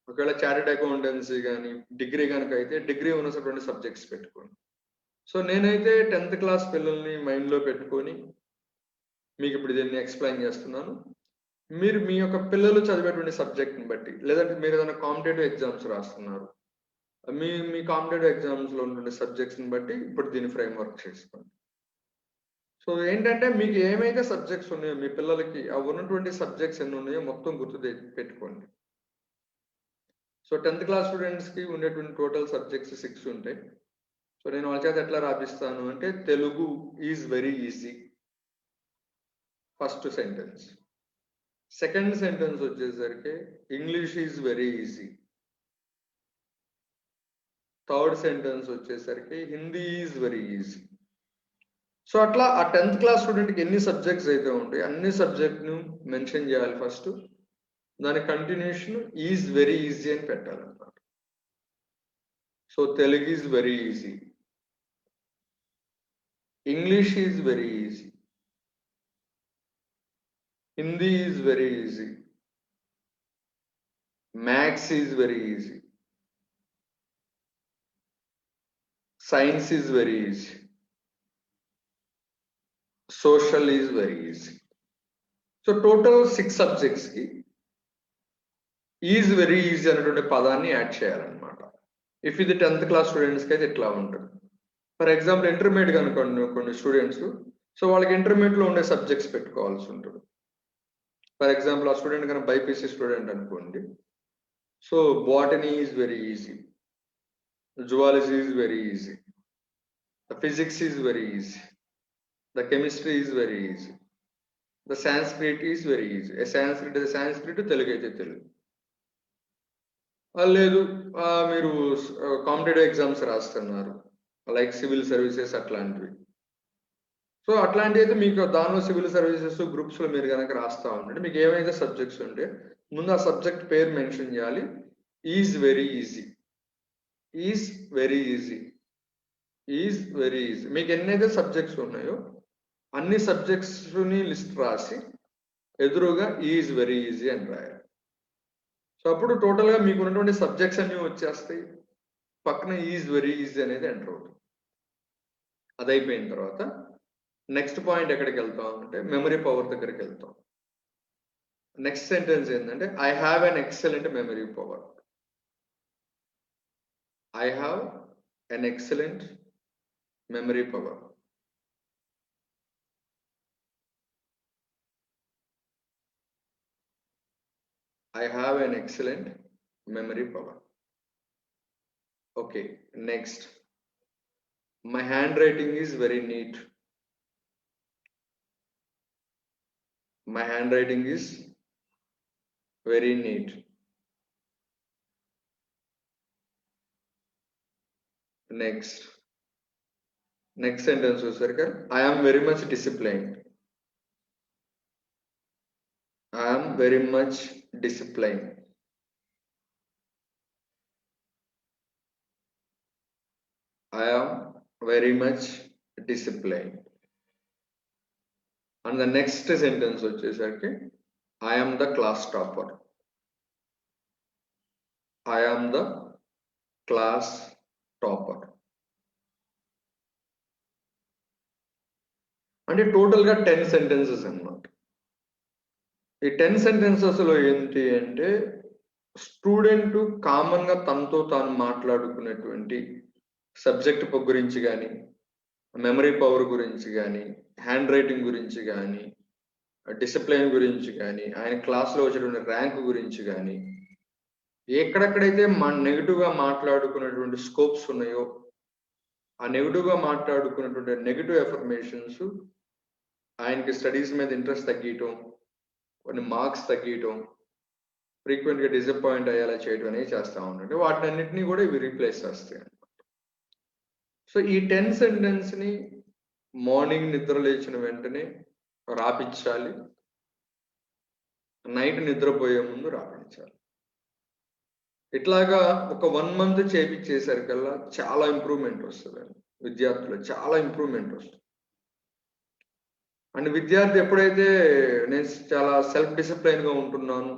Speaker 1: ఒకవేళ చార్టెడ్ అకౌంటెన్సీ కానీ డిగ్రీ కనుక అయితే డిగ్రీ ఉన్నటువంటి సబ్జెక్ట్స్ పెట్టుకోండి. సో నేనైతే 10th క్లాస్ పిల్లల్ని మైండ్లో పెట్టుకొని మీకు ఇప్పుడు దీన్ని ఎక్స్ప్లెయిన్ చేస్తున్నాను. మీరు మీ యొక్క పిల్లలు చదివేటువంటి సబ్జెక్ట్ని బట్టి, లేదంటే మీరు ఏదైనా కాంపిటేటివ్ ఎగ్జామ్స్ రాస్తున్నారు, మీ కాంపిటేటివ్ ఎగ్జామ్స్లో ఉన్నటువంటి సబ్జెక్ట్స్ని బట్టి ఇప్పుడు దీన్ని ఫ్రేమ్ వర్క్ చేసుకోండి. సో ఏంటంటే మీకు ఏమైతే సబ్జెక్ట్స్ ఉన్నాయో మీ పిల్లలకి ఆ ఉన్నటువంటి సబ్జెక్ట్స్ ఎన్ని ఉన్నాయో మొత్తం గుర్తు పెట్టుకోండి. సో 10th క్లాస్ స్టూడెంట్స్కి ఉండేటువంటి టోటల్ సబ్జెక్ట్స్ 6 ఉంటాయి. సో నేను వాళ్ళ చేత ఎట్లా రాపిస్తాను అంటే Telugu is very easy first sentence. Second sentence వచ్చేసరికి English is very easy. Third sentence వచ్చేసరికి Hindi is very easy. So అట్లా ఆ 10th క్లాస్ స్టూడెంట్కి ఎన్ని సబ్జెక్ట్స్ అయితే ఉంటాయి అన్ని సబ్జెక్ట్ను మెన్షన్ చేయాలి ఫస్ట్. దాని కంటిన్యూషన్ ఈజ్ వెరీ ఈజీ అని పెట్టాలన్నమాట. So Telugu is very easy, English is very easy, Hindi is very easy, maths is very easy, science is very easy, social is very easy. So total 6 సబ్జెక్ట్స్కి ఈజ్ వెరీ ఈజీ అనేటువంటి పదాన్ని యాడ్ చేయాలన్నమాట. ఇఫ్ ఇది 10th క్లాస్ స్టూడెంట్స్కి అయితే ఇట్లా ఉంటుంది. ఫర్ ఎగ్జాంపుల్ ఇంటర్మీడియట్ కనుకోండి కొన్ని స్టూడెంట్స్, సో వాళ్ళకి ఇంటర్మీడియట్లో ఉండే సబ్జెక్ట్స్ పెట్టుకోవాల్సి ఉంటుంది. ఫర్ ఎగ్జాంపుల్ ఆ స్టూడెంట్ కనుక బైపీసీ స్టూడెంట్ అనుకోండి, so botany is very easy, zoology is very easy, the physics is very easy, the chemistry is very easy, the Sanskrit is very easy. Sanskrit Telugu అయితే తెలుగు. లేదు మీరు కాంపిటేటివ్ ఎగ్జామ్స్ రాస్తున్నారు లైక్ సివిల్ సర్వీసెస్ అట్లాంటివి. సో అట్లాంటివి అయితే మీకు దానిలో సివిల్ సర్వీసెస్ గ్రూప్స్లో మీరు కనుక రాస్తా ఉంటే మీకు ఏమైతే సబ్జెక్ట్స్ ఉంటే ముందు ఆ సబ్జెక్ట్ పేరు మెన్షన్ చేయాలి. Is very easy, is very easy, is very easy. మీకు ఎన్నైతే సబ్జెక్ట్స్ ఉన్నాయో అన్ని సబ్జెక్ట్స్ని లిస్ట్ రాసి ఎదురుగా ఈజ్ వెరీ ఈజీ అని రాయాలి. సో అప్పుడు టోటల్గా మీకు ఉన్నటువంటి సబ్జెక్ట్స్ అన్నీ వచ్చేస్తాయి, పక్కన ఈజ్ వెరీ ఈజీ అనేది ఎంటర్ అవుతుంది. అది అయిపోయిన తర్వాత నెక్స్ట్ పాయింట్ ఎక్కడికి వెళ్తాం అంటే మెమరీ పవర్ దగ్గరికి వెళ్తాం. నెక్స్ట్ సెంటెన్స్ ఏంటంటే I have an excellent memory power. I have an excellent memory power. I have an excellent memory power. Okay, next. My handwriting is very neat. My handwriting is very neat. Next sentence was I am very much disciplined. I am very much disciplined. I am very much disciplined. And the next sentence వచ్చేసరికి I am the class topper. I am the class topper. అంటే టోటల్గా 10 సెంటెన్సెస్ అన్నమాట. ఈ 10 సెంటెన్సెస్లో ఏంటి అంటే స్టూడెంట్ కామన్గా తనతో తాను మాట్లాడుకునేటువంటి సబ్జెక్ట్ గురించి కానీ, మెమరీ పవర్ గురించి కానీ, హ్యాండ్ రైటింగ్ గురించి కానీ, డిసిప్లిన్ గురించి కానీ, ఆయన క్లాస్లో వచ్చేటువంటి ర్యాంక్ గురించి కానీ, ఎక్కడెక్కడైతే నెగిటివ్గా మాట్లాడుకునేటువంటి స్కోప్స్ ఉన్నాయో ఆ నెగిటివ్గా మాట్లాడుకున్నటువంటి నెగిటివ్ ఎఫర్మేషన్స్ ఆయనకి స్టడీస్ మీద ఇంట్రెస్ట్ తగ్గియటం, కొన్ని మార్క్స్ తగ్గియటం, ఫ్రీక్వెంట్గా డిసప్పాయింట్ అయ్యేలా చేయడం అనేది చేస్తూ ఉండండి. వాటిని అన్నింటినీ కూడా ఇవి రీప్లేస్ చేస్తాయి అన్నమాట. సో ఈ 10 సెంటెన్స్ని మార్నింగ్ నిద్ర లేచిన వెంటనే రాపించాలి, నైట్ నిద్రపోయే ముందు రాపించాలి. ఇట్లాగా ఒక 1 మంత్ చేపించేసరికల్లా చాలా ఇంప్రూవ్మెంట్ వస్తుంది విద్యార్థులు, చాలా ఇంప్రూవ్మెంట్ వస్తుంది. అండ్ విద్యార్థి ఎప్పుడైతే నేను చాలా సెల్ఫ్ డిసిప్లైన్గా ఉంటున్నాను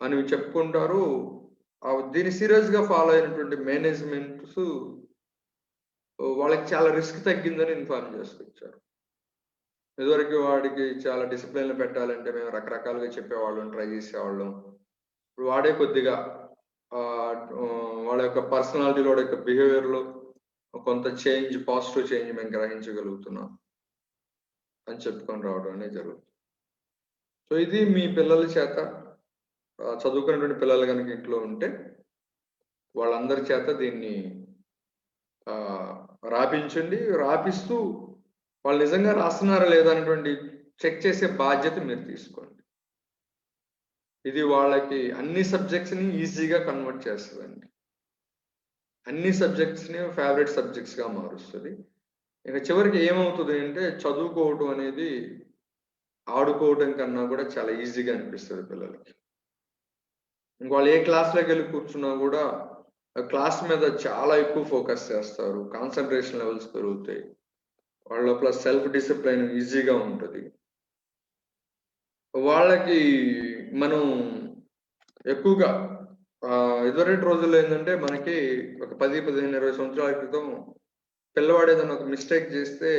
Speaker 1: అని చెప్పుకుంటారో దీన్ని సీరియస్గా ఫాలో అయినటువంటి మేనేజ్మెంట్స్ వాళ్ళకి చాలా రిస్క్ తగ్గిందని ఇన్ఫార్మ్ చేసుకొచ్చారు. ఇదివరకు వాడికి చాలా డిసిప్లిన్లో పెట్టాలంటే మేము రకరకాలుగా చెప్పేవాళ్ళం, ట్రై చేసేవాళ్ళం. ఇప్పుడు వాడే కొద్దిగా వాళ్ళ యొక్క పర్సనాలిటీలో, వాడి యొక్క బిహేవియర్లో కొంత చేంజ్, పాజిటివ్ చేంజ్ మేము గ్రహించగలుగుతున్నాం. అని చెప్పుకొని రావడం అనేది జరుగుతుంది. సో ఇది మీ పిల్లల చేత చదువుకున్నటువంటి పిల్లలు కనుక ఇంట్లో ఉంటే వాళ్ళందరి చేత దీన్ని రాపించండి. రాపిస్తూ వాళ్ళు నిజంగా రాస్తున్నారా లేదా అనేటువంటి చెక్ చేసే బాధ్యత మీరు తీసుకోండి. ఇది వాళ్ళకి అన్ని సబ్జెక్ట్స్ని ఈజీగా కన్వర్ట్ చేస్తుందండి. అన్ని సబ్జెక్ట్స్ని ఫేవరెట్ సబ్జెక్ట్స్గా మారుస్తుంది. ఇక చివరికి ఏమవుతుంది అంటే చదువుకోవటం అనేది ఆడుకోవటం కన్నా కూడా చాలా ఈజీగా అనిపిస్తుంది పిల్లలకి. వాళ్ళు ఏ క్లాస్లోకి వెళ్ళి కూర్చున్నా కూడా క్లాస్ మీద చాలా ఎక్కువ ఫోకస్ చేస్తారు, కాన్సన్ట్రేషన్ లెవెల్స్ పెరుగుతాయి, వాళ్ళ లోపల సెల్ఫ్ డిసిప్లైన్ ఈజీగా ఉంటుంది. వాళ్ళకి మనం ఎక్కువగా ఇదివరటి రోజుల్లో ఏంటంటే మనకి ఒక 10, 15, 20 సంవత్సరాల క్రితం పిల్లవాడు ఏదైనా ఒక మిస్టేక్ చేస్తే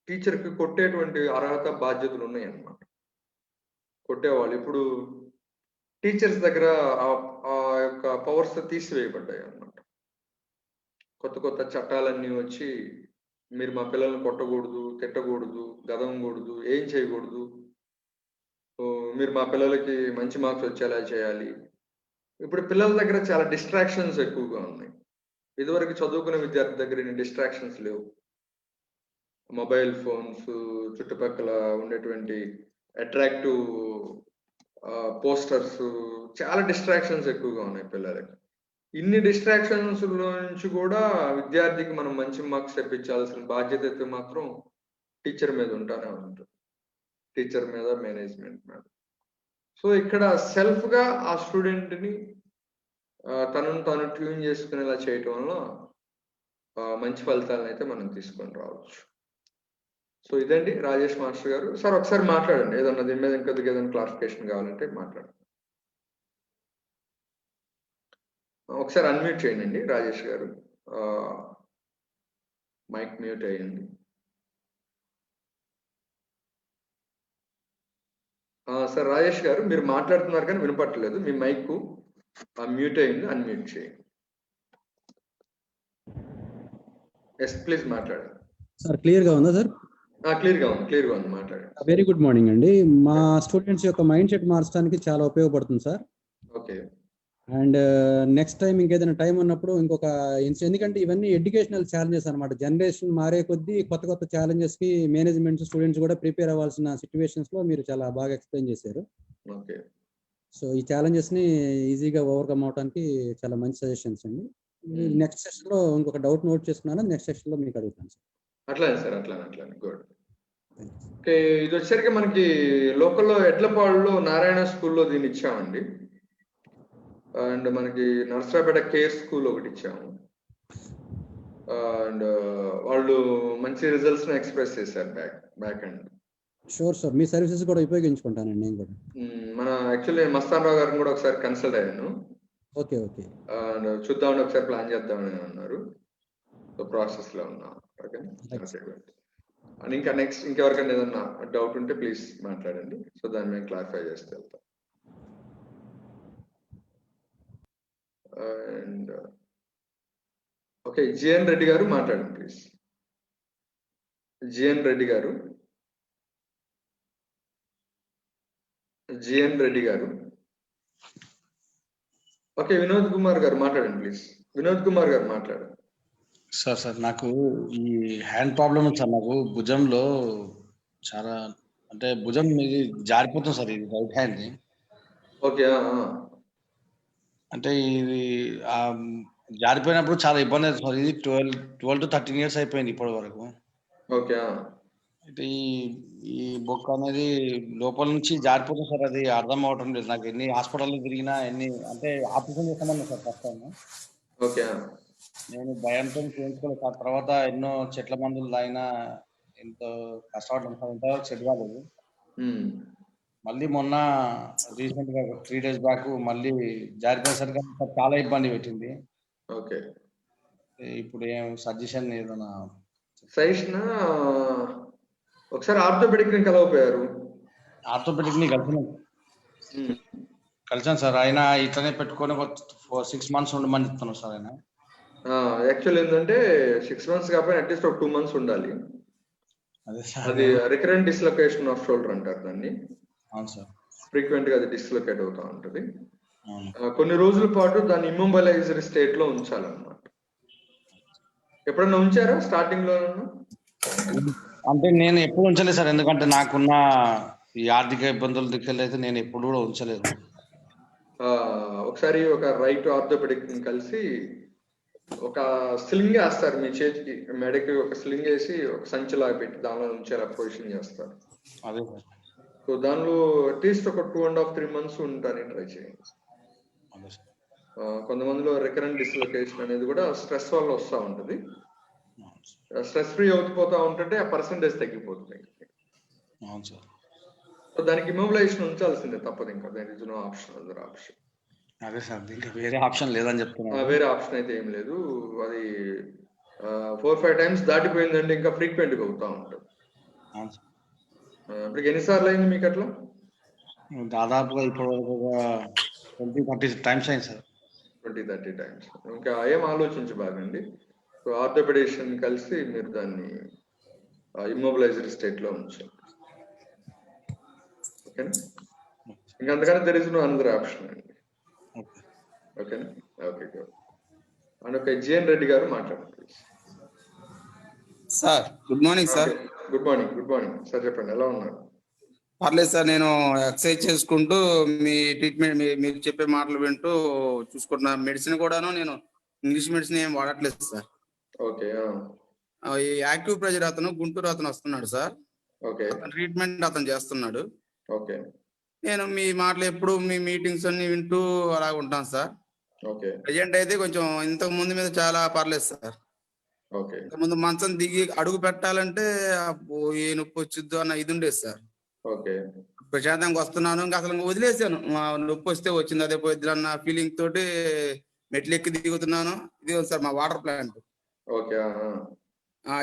Speaker 1: టీచర్కి కొట్టేటువంటి అర్హత బాధ్యతలు ఉన్నాయి అన్నమాట. కొట్టేవాళ్ళు. ఇప్పుడు టీచర్స్ దగ్గర ఆ యొక్క పవర్స్ తీసివేయబడ్డాయి అన్నమాట. కొత్త కొత్త చట్టాలన్నీ వచ్చి మీరు మా పిల్లల్ని కొట్టకూడదు, తిట్టకూడదు, గదవకూడదు, ఏం చేయకూడదు, మీరు మా పిల్లలకి మంచి మార్క్స్ వచ్చేలా చేయాలి. ఇప్పుడు పిల్లల దగ్గర చాలా డిస్ట్రాక్షన్స్ ఎక్కువగా ఉన్నాయి. ఇదివరకు చదువుకునే విద్యార్థి దగ్గర డిస్ట్రాక్షన్స్ లేవు. మొబైల్ ఫోన్స్, చుట్టుపక్కల ఉండేటువంటి అట్రాక్టివ్ పోస్టర్స్, చాలా డిస్ట్రాక్షన్స్ ఎక్కువగా ఉన్నాయి పిల్లలకి. ఇన్ని డిస్ట్రాక్షన్స్ నుంచి కూడా విద్యార్థికి మనం మంచి మార్క్స్ తెప్పించాల్సిన బాధ్యత అయితే మాత్రం టీచర్ మీద ఉంటానే ఉంటుంది. టీచర్ మీద, మేనేజ్మెంట్ మీద. సో ఇక్కడ సెల్ఫ్గా ఆ స్టూడెంట్ని తనను తాను ట్యూన్ చేసుకునేలా చేయటం వల్ల మంచి ఫలితాలను అయితే మనం తీసుకొని రావచ్చు. సో ఇదండి రాజేష్ మాస్టర్ గారు. సార్ ఒకసారి మాట్లాడండి, ఏదన్నా దీని మీద ఇంకా ఏదైనా క్లారిఫికేషన్ కావాలంటే మాట్లాడండి. ఒకసారి అన్మ్యూట్ చేయండి రాజేష్ గారు, మైక్ మ్యూట్ అయ్యండి. సార్ రాజేష్ గారు మీరు మాట్లాడుతున్నారు కానీ వినపట్టలేదు, మీ మైక్ మ్యూట్ అయ్యింది, అన్మ్యూట్ చేయండి. ఎస్ ప్లీజ్ మాట్లాడండి.
Speaker 5: సార్ క్లియర్ గా ఉందా సార్?
Speaker 1: క్లియర్ గా ఉంది, మాట్లాడండి.
Speaker 5: వెరీ గుడ్ మార్నింగ్ అండి. మా స్టూడెంట్స్ యొక్క మైండ్ సెట్ మార్చడానికి చాలా ఉపయోగపడుతుంది sir.
Speaker 1: Okay.
Speaker 5: And next time ఇంకేదైనా టైం ఉన్నప్పుడు ఇంకొక, ఎందుకంటే ఇవన్నీ ఎడ్యుకేషనల్ ఛాలెంజెస్ అనమాట. జనరేషన్ మారే కొద్దీ కొత్త కొత్త ఛాలెంజెస్ కి మేనేజ్మెంట్, స్టూడెంట్స్ కూడా ప్రిపేర్ అవ్వాల్సిన సిచ్యువేషన్స్ లో మీరు చాలా బాగా ఎక్స్ప్లెయిన్ చేశారు.
Speaker 1: ఓకే.
Speaker 5: సో ఈ ఛాలెంజెస్ ని ఈజీగా ఓవర్కమ్ అవడానికి చాలా మంచి సజెషన్స్ అండి. నెక్స్ట్ సెషన్ లో ఇంకొక డౌట్ నోట్ చేసుకున్నాను, నెక్స్ట్ సెషన్ లో మీకు అడుగుతాను సార్.
Speaker 1: అట్లానే సార్, అట్లానే గుడ్. ఓకే, ఇది వచ్చేసరికి మనకి లోకల్లో ఎడ్లపాడులో నారాయణ స్కూల్లో దీన్ని ఇచ్చామండి. అండ్ మనకి నర్సరాపేట కేర్ స్కూల్ ఒకటి ఇచ్చాము. అండ్ వాళ్ళు మంచి రిజల్ట్స్ ని ఎక్స్ప్రెస్ చేశారు back and.
Speaker 5: Sure sir, me services కూడా ఉపయోగించుకుంటానండి నేను కూడా.
Speaker 1: మన యాక్చువల్లీ మస్తాన్ రావు గారిని కూడా ఒకసారి కన్సల్ట్ అయ్యాను.
Speaker 5: Okay okay.
Speaker 1: అండ్ చూద్దామని ఒకసారి ప్లాన్ చేద్దామని అన్నారు. సో ప్రాసెస్ లో ఉన్నాం. ఓకే. అండ్ ఇంకా నెక్స్ట్ ఇంకెవరికైనా ఏదన్నా డౌట్ ఉంటే ప్లీజ్ మాట్లాడండి. సో దాన్ని మేము క్లారిఫై చేస్తే వెళ్తాం. అండ్ ఓకే, జిఎన్ రెడ్డి గారు మాట్లాడండి ప్లీజ్. జిఎన్ రెడ్డి గారు. ఓకే, వినోద్ కుమార్ గారు మాట్లాడండి ప్లీజ్. వినోద్ కుమార్ గారు మాట్లాడండి.
Speaker 6: సార్ నాకు ఈ హ్యాండ్ ప్రాబ్లం ఉంది సార్. నాకు భుజంలో చాలా, అంటే భుజం ఇది జారిపోతుంది సార్, ఇది రైట్ హ్యాండ్.
Speaker 1: ఓకే.
Speaker 6: అంటే ఇది జారిపోయినప్పుడు చాలా ఇబ్బంది అవుతుంది సార్. ఇది 12 to 13 years అయిపోయింది ఇప్పటి వరకు.
Speaker 1: ఓకే.
Speaker 6: అయితే ఈ బొక్క అనేది లోపల నుంచి జారిపోతుంది సార్, అది అర్థం అవటం లేదు నాకు. ఎన్ని హాస్పిటల్లో తిరిగినా, అంటే ఆపరేషన్ చేస్తామన్నా సార్ ఫస్ట్ టైం.
Speaker 1: ఓకే.
Speaker 6: నేను భయంతో చేయించుకోలేదు సార్. తర్వాత ఎన్నో చెట్ల మందులు తాగినా, ఎంతో కష్టపడ్డాను సార్, ఎంతవరకు సెట్ కాలేదు. మళ్ళీ మొన్న రీసెంట్ గా 3 days బ్యాక్ మళ్ళీ జారిపోయేసరికి చాలా ఇబ్బంది పెట్టింది.
Speaker 1: ఓకే.
Speaker 6: ఇప్పుడు ఏం సజెషన్ ఏదైనా?
Speaker 1: సజెషన్ ఒకసారి ఆర్థోపెడిక్ ని కలవపోయారు.
Speaker 6: ఆర్థోపెడిక్ ని కలిసాను సార్. ఆయన ఇట్లనే పెట్టుకొని 6 months ఉండమని చెప్తున్నాను సార్. ఆయన యాక్చువల్
Speaker 1: ఏంటంటే 6 months కాకపోయినా అట్లీస్ట్ ఒక 2 months ఉండాలి.
Speaker 6: అదే సార్.
Speaker 1: అది రికరెంట్ డిస్లొకేషన్ ఆఫ్ షోల్డర్ అంటారు దాన్ని.
Speaker 6: అవును సార్.
Speaker 1: ఫ్రీక్వెంట్ గా అది డిస్లొకేట్ అవుతా ఉంటది.
Speaker 6: అవును.
Speaker 1: కొన్ని రోజుల పాటు దాన్ని ఇమ్మొబిలైజ్డ్ స్టేట్ లో ఉంచాలన్నమాట. ఎప్పుడన్నా ఉంచారా స్టార్టింగ్ లో?
Speaker 6: అంటే నేను ఎప్పుడు ఉంచలేదు సార్, ఎందుకంటే నాకున్న ఈ ఆర్థిక ఇబ్బందుల దిక్కులు అయితే నేను ఎప్పుడు కూడా ఉంచలేదు.
Speaker 1: ఒకసారి ఒక రైట్ ఆర్థోపెడిక్ కలిసి ఒక స్లింగ్ వేస్తారు మీ చేతికి, మెడకి ఒక స్లింగ్ వేసి ఒక సంచిలాగా పెట్టి దానిలో ఉంచేలా పొజిషన్ చేస్తారు.
Speaker 6: అదే సార్.
Speaker 1: సో దానిలో అట్లీస్ట్ ఒక 2.5-3 months ఉంటాను ట్రై చేయండి.
Speaker 6: అదే సార్.
Speaker 1: కొంతమందిలో రికరెంట్ డిస్లొకేషన్ అనేది కూడా స్ట్రెస్ వల్ల వస్తూ ఉంటుంది. స్ట్రెస్ ఫ్రీ అవుతుపోతా ఉంటుంటే ఆ పర్సంటేజ్ తగ్గిపోతుంది.
Speaker 6: అవును సార్.
Speaker 1: సో దానికి ఇమ్మొబిలైజేషన్ ఉంచాల్సిందే, తప్పదు. ఇంకా there is no option, other option.
Speaker 6: అదే సార్, ఇంకా వేరే ఆప్షన్ లేదని చెప్తున్నా.
Speaker 1: వేరే ఆప్షన్ అయితే ఏం లేదు. అది 4-5 times దాటిపోయిందంటే ఇంకా ఫ్రీక్వెంట్ గా అవుతా ఉంటుంది.
Speaker 6: అవును సార్.
Speaker 1: ఇప్పుడు ఎన్నిసార్లు అయింది మీకు అట్లా?
Speaker 6: దాదాపుగా ఇప్పుడు 20-30 times అయింది సార్.
Speaker 1: 20-30 times. ఇంకా ఏం ఆలోచించి బాగండి. సో ఆర్థోపెడిషియన్ కలిసి మీరు దాన్ని ఇమ్మొబిలైజ్డ్ స్టేట్ లో ఉంచండి. ఓకేనా? ఇంకా అంతకన్నా there is no another option అండి. ఓకేనా? Okay good. And okay, GN Reddy గారు మాట్లాడండి
Speaker 7: sir. Good morning sir.
Speaker 1: Good morning. Good morning sir, చెప్పండి ఎలా ఉన్నారు?
Speaker 7: పర్లేదు సార్, నేను ఎక్సర్సైజ్ చేసుకుంటూ మీ ట్రీట్మెంట్ మీరు చెప్పే మాటలు వింటూ చూసుకుంటున్నా. మెడిసిన్ కూడాను నేను ఇంగ్లీష్ మెడిసిన్ ఏం వాడట్లేదు సార్.
Speaker 1: ఓకే.
Speaker 7: ఈ యాక్టివ్ ప్రెజర్ అతను గుంటూరు అతను వస్తున్నాడు సార్.
Speaker 1: ఓకే.
Speaker 7: ట్రీట్మెంట్ అతను చేస్తున్నాడు.
Speaker 1: ఓకే.
Speaker 7: నేను మీ మాటలు ఎప్పుడు మీ మీటింగ్స్ అన్ని వింటూ అలా ఉంటాను సార్.
Speaker 1: ఓకే.
Speaker 7: ప్రజెంట్ అయితే కొంచెం ఇంతకు ముందు మీద చాలా పర్లేదు సార్.
Speaker 1: ఓకే.
Speaker 7: ఇంతకుముందు మంచం దిగి అడుగు పెట్టాలంటే ఏ నొప్పి వచ్చిద్దు అన్న ఇది ఉండేది సార్.
Speaker 1: ఓకే.
Speaker 7: ప్రశాంతంగా వస్తున్నాను, ఇంకా అసలు వదిలేసాను. నొప్పి వస్తే వచ్చింది అదే పోయిద్ది అన్న ఫీలింగ్ తోటి మెట్లు ఎక్కి దిగుతున్నాను. ఇది సార్ మా వాటర్ ప్లాంట్.
Speaker 1: ఓకే.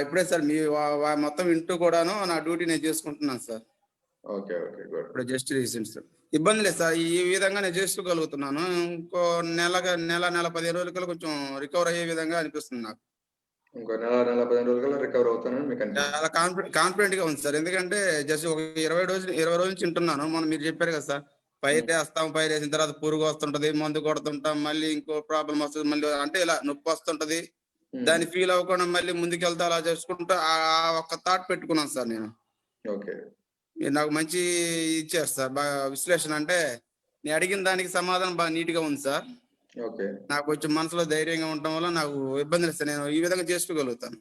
Speaker 7: ఇప్పుడే సార్ మీ మొత్తం వింటూ కూడాను నా డ్యూటీ నేను చేసుకుంటున్నాను సార్.
Speaker 1: ఓకే. ఓకే. గుడ్.
Speaker 7: ఇప్పుడు జస్ట్ రీసెంట్ సార్. ఇబ్బంది లేదు సార్, ఈ విధంగా నేను చేసుకోగలుగుతున్నాను. ఇంకో నెల 15 రోజులకల్లా కొంచెం రికవర్ అయ్యే విధంగా అనిపిస్తుంది నాకు.
Speaker 1: ఇంకో నెల 15 రోజుల రికవర్ అవుతానని మీకు
Speaker 7: చాలా కాన్ఫిడెంట్ గా ఉంది సార్. ఎందుకంటే జస్ట్ ఒక 20 రోజుల నుంచి వింటున్నాను. మనం మీరు చెప్పారు కదా సార్, పైరు వేస్తాం, పైరు వేసిన తర్వాత పురుగు వస్తుంటది, మందు కొడుతుంటాం, మళ్ళీ ఇంకో ప్రాబ్లం వస్తుంది, మళ్ళీ అంటే ఇలా నొప్పి వస్తుంటది. దాన్ని ఫీల్ అవ్వకుండా మళ్ళీ ముందుకెళ్తా అలా చేసుకుంటా ఆ ఒక్క థాట్ పెట్టుకున్నాను సార్ నేను.
Speaker 1: ఓకే.
Speaker 7: మీరు నాకు మంచి ఇచ్చారు సార్, బాగా విశ్లేషణ. అంటే నేను అడిగిన దానికి సమాధానం బాగా నీట్ గా ఉంది సార్.
Speaker 1: ఓకే.
Speaker 7: నాకు కొంచెం మనసులో ధైర్యంగా ఉండటం వల్ల నాకు ఇబ్బంది లేదు సార్. నేను ఈ విధంగా చేసుకోగలుగుతాను.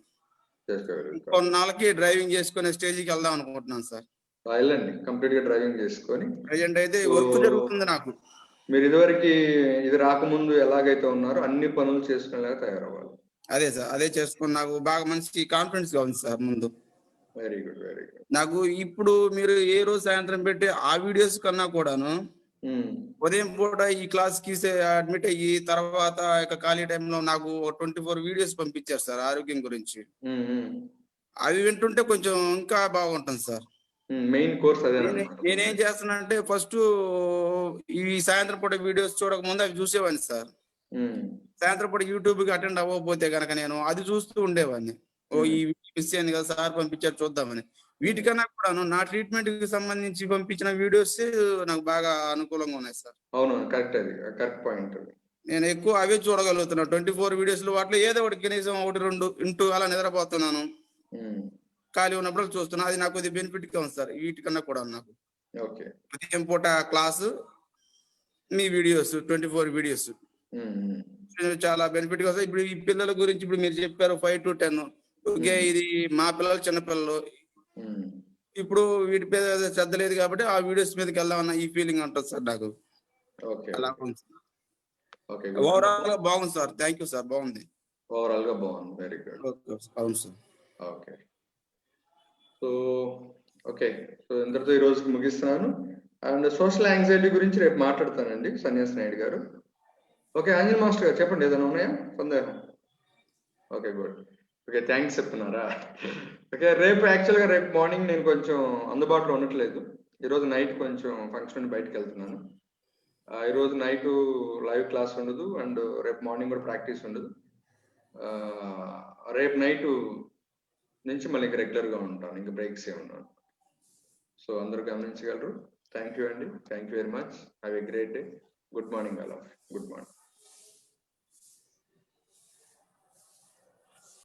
Speaker 7: కొన్నాళ్ళకి డ్రైవింగ్ చేసుకునే స్టేజ్కి వెళ్దాం అనుకుంటున్నాను సార్.
Speaker 1: వెళ్ళండి, కంప్లీట్ గా డ్రైవింగ్ చేసుకొని.
Speaker 7: ప్రజెంట్ అయితే వర్క్ జరుగుతుంది నాకు.
Speaker 1: మీరు ఇదివరకు ఇది రాకముందు ఎలాగైతే ఉన్నారో అన్ని పనులు చేసుకునేలాగా తయారవ్వాలి.
Speaker 7: అదే సార్, అదే చేసుకుని నాకు బాగా మంచి కాన్ఫిడెన్స్ గా ఉంది సార్ ముందు.
Speaker 1: Very good. Very good.
Speaker 7: నాకు ఇప్పుడు మీరు ఏ రోజు సాయంత్రం పెట్టి ఆ వీడియోస్ కన్నా కూడాను ఉదయం పూట ఈ క్లాస్ కి అడ్మిట్ అయ్యి తర్వాత ఖాళీ టైంలో నాకు 24 వీడియోస్ పంపించారు సార్ ఆరోగ్యం గురించి. అవి వింటుంటే కొంచెం ఇంకా బాగుంటుంది సార్.
Speaker 1: మెయిన్ కోర్స్ అదే.
Speaker 7: నేనేం చేస్తున్నానంటే ఫస్ట్ ఈ సాయంత్రం పూట వీడియోస్ చూడక ముందు అవి చూసేవాడిని సార్. సాయంత్రం పూట యూట్యూబ్ కి అటెండ్ అవ్వకపోతే కనుక నేను అది చూస్తూ ఉండేవాడిని. ఈ మిస్ అయింది కదా సార్, పంపించారు చూద్దామని. వీటికన్నా కూడాను నా ట్రీట్మెంట్ కి సంబంధించి పంపించిన వీడియోస్ నాకు బాగా అనుకూలంగా ఉన్నాయి సార్.
Speaker 1: అవును, కరెక్ట్. అది కరెక్ట్ పాయింట్.
Speaker 7: నేను ఎక్కువ అవే చూడగలుగుతున్నాను. 24 వీడియోస్ లో వాటిలో ఏదో ఒకటి కనీసం 1-2 ఇంటూ అలా నిద్రపోతున్నాను. ఖాళీ ఉన్నప్పుడు చూస్తున్నా. అది నాకు కొద్దిగా బెనిఫిట్ గా ఉంది సార్ వీటికన్నా కూడా నాకు. ఉదయం పూట క్లాసు, మీ వీడియోస్ 24 వీడియోస్ చాలా బెనిఫిట్ గా వస్తాయి. ఇప్పుడు ఈ పిల్లల గురించి ఇప్పుడు మీరు చెప్పారు 5 to 10. ఓకే, ఇది మా పిల్లలు చిన్నపిల్లలు, ఇప్పుడు వీటి మీద శ్రద్ధ లేదు కాబట్టి ఆ వీడియోస్ మీదకి వెళ్దామన్న ఈ ఫీలింగ్ ఉంటుంది సార్ నాకు. ఓవరాల్ గా బాగుంది సార్. Thank you sir. బాగుంది,
Speaker 1: ఓవరాల్ గా బాగుంది. Very good.
Speaker 7: అవును సార్.
Speaker 1: ఓకే. సో ఇంతటితో ఈ రోజుకి ముగిస్తున్నాను. అండ్ సోషల్ యాంగ్జైటీ గురించి రేపు మాట్లాడతానండి సన్యాసి నాయుడు గారు. ఓకే, ఆంజల్ మాస్టర్ గారు చెప్పండి, ఏదైనా ఉన్నాయా సందేహం? Okay, good. ఓకే, థ్యాంక్స్ చెప్తున్నారా? ఓకే, రేపు యాక్చువల్గా రేపు మార్నింగ్ నేను కొంచెం అందుబాటులో ఉండట్లేదు. ఈరోజు నైట్ కొంచెం ఫంక్షన్ బయటకు వెళ్తున్నాను. ఈరోజు నైట్ లైవ్ క్లాస్ ఉండదు, అండ్ రేపు మార్నింగ్ కూడా ప్రాక్టీస్ ఉండదు. రేపు నైట్ నుంచి మళ్ళీ రెగ్యులర్ గా ఉంటాను, ఇంకా బ్రేక్స్ ఏ ఉన్నాను. సో అందరూ గమనించగలరు. థ్యాంక్ యూ అండి, thank you very much. Have a great day. Good morning all of, good morning.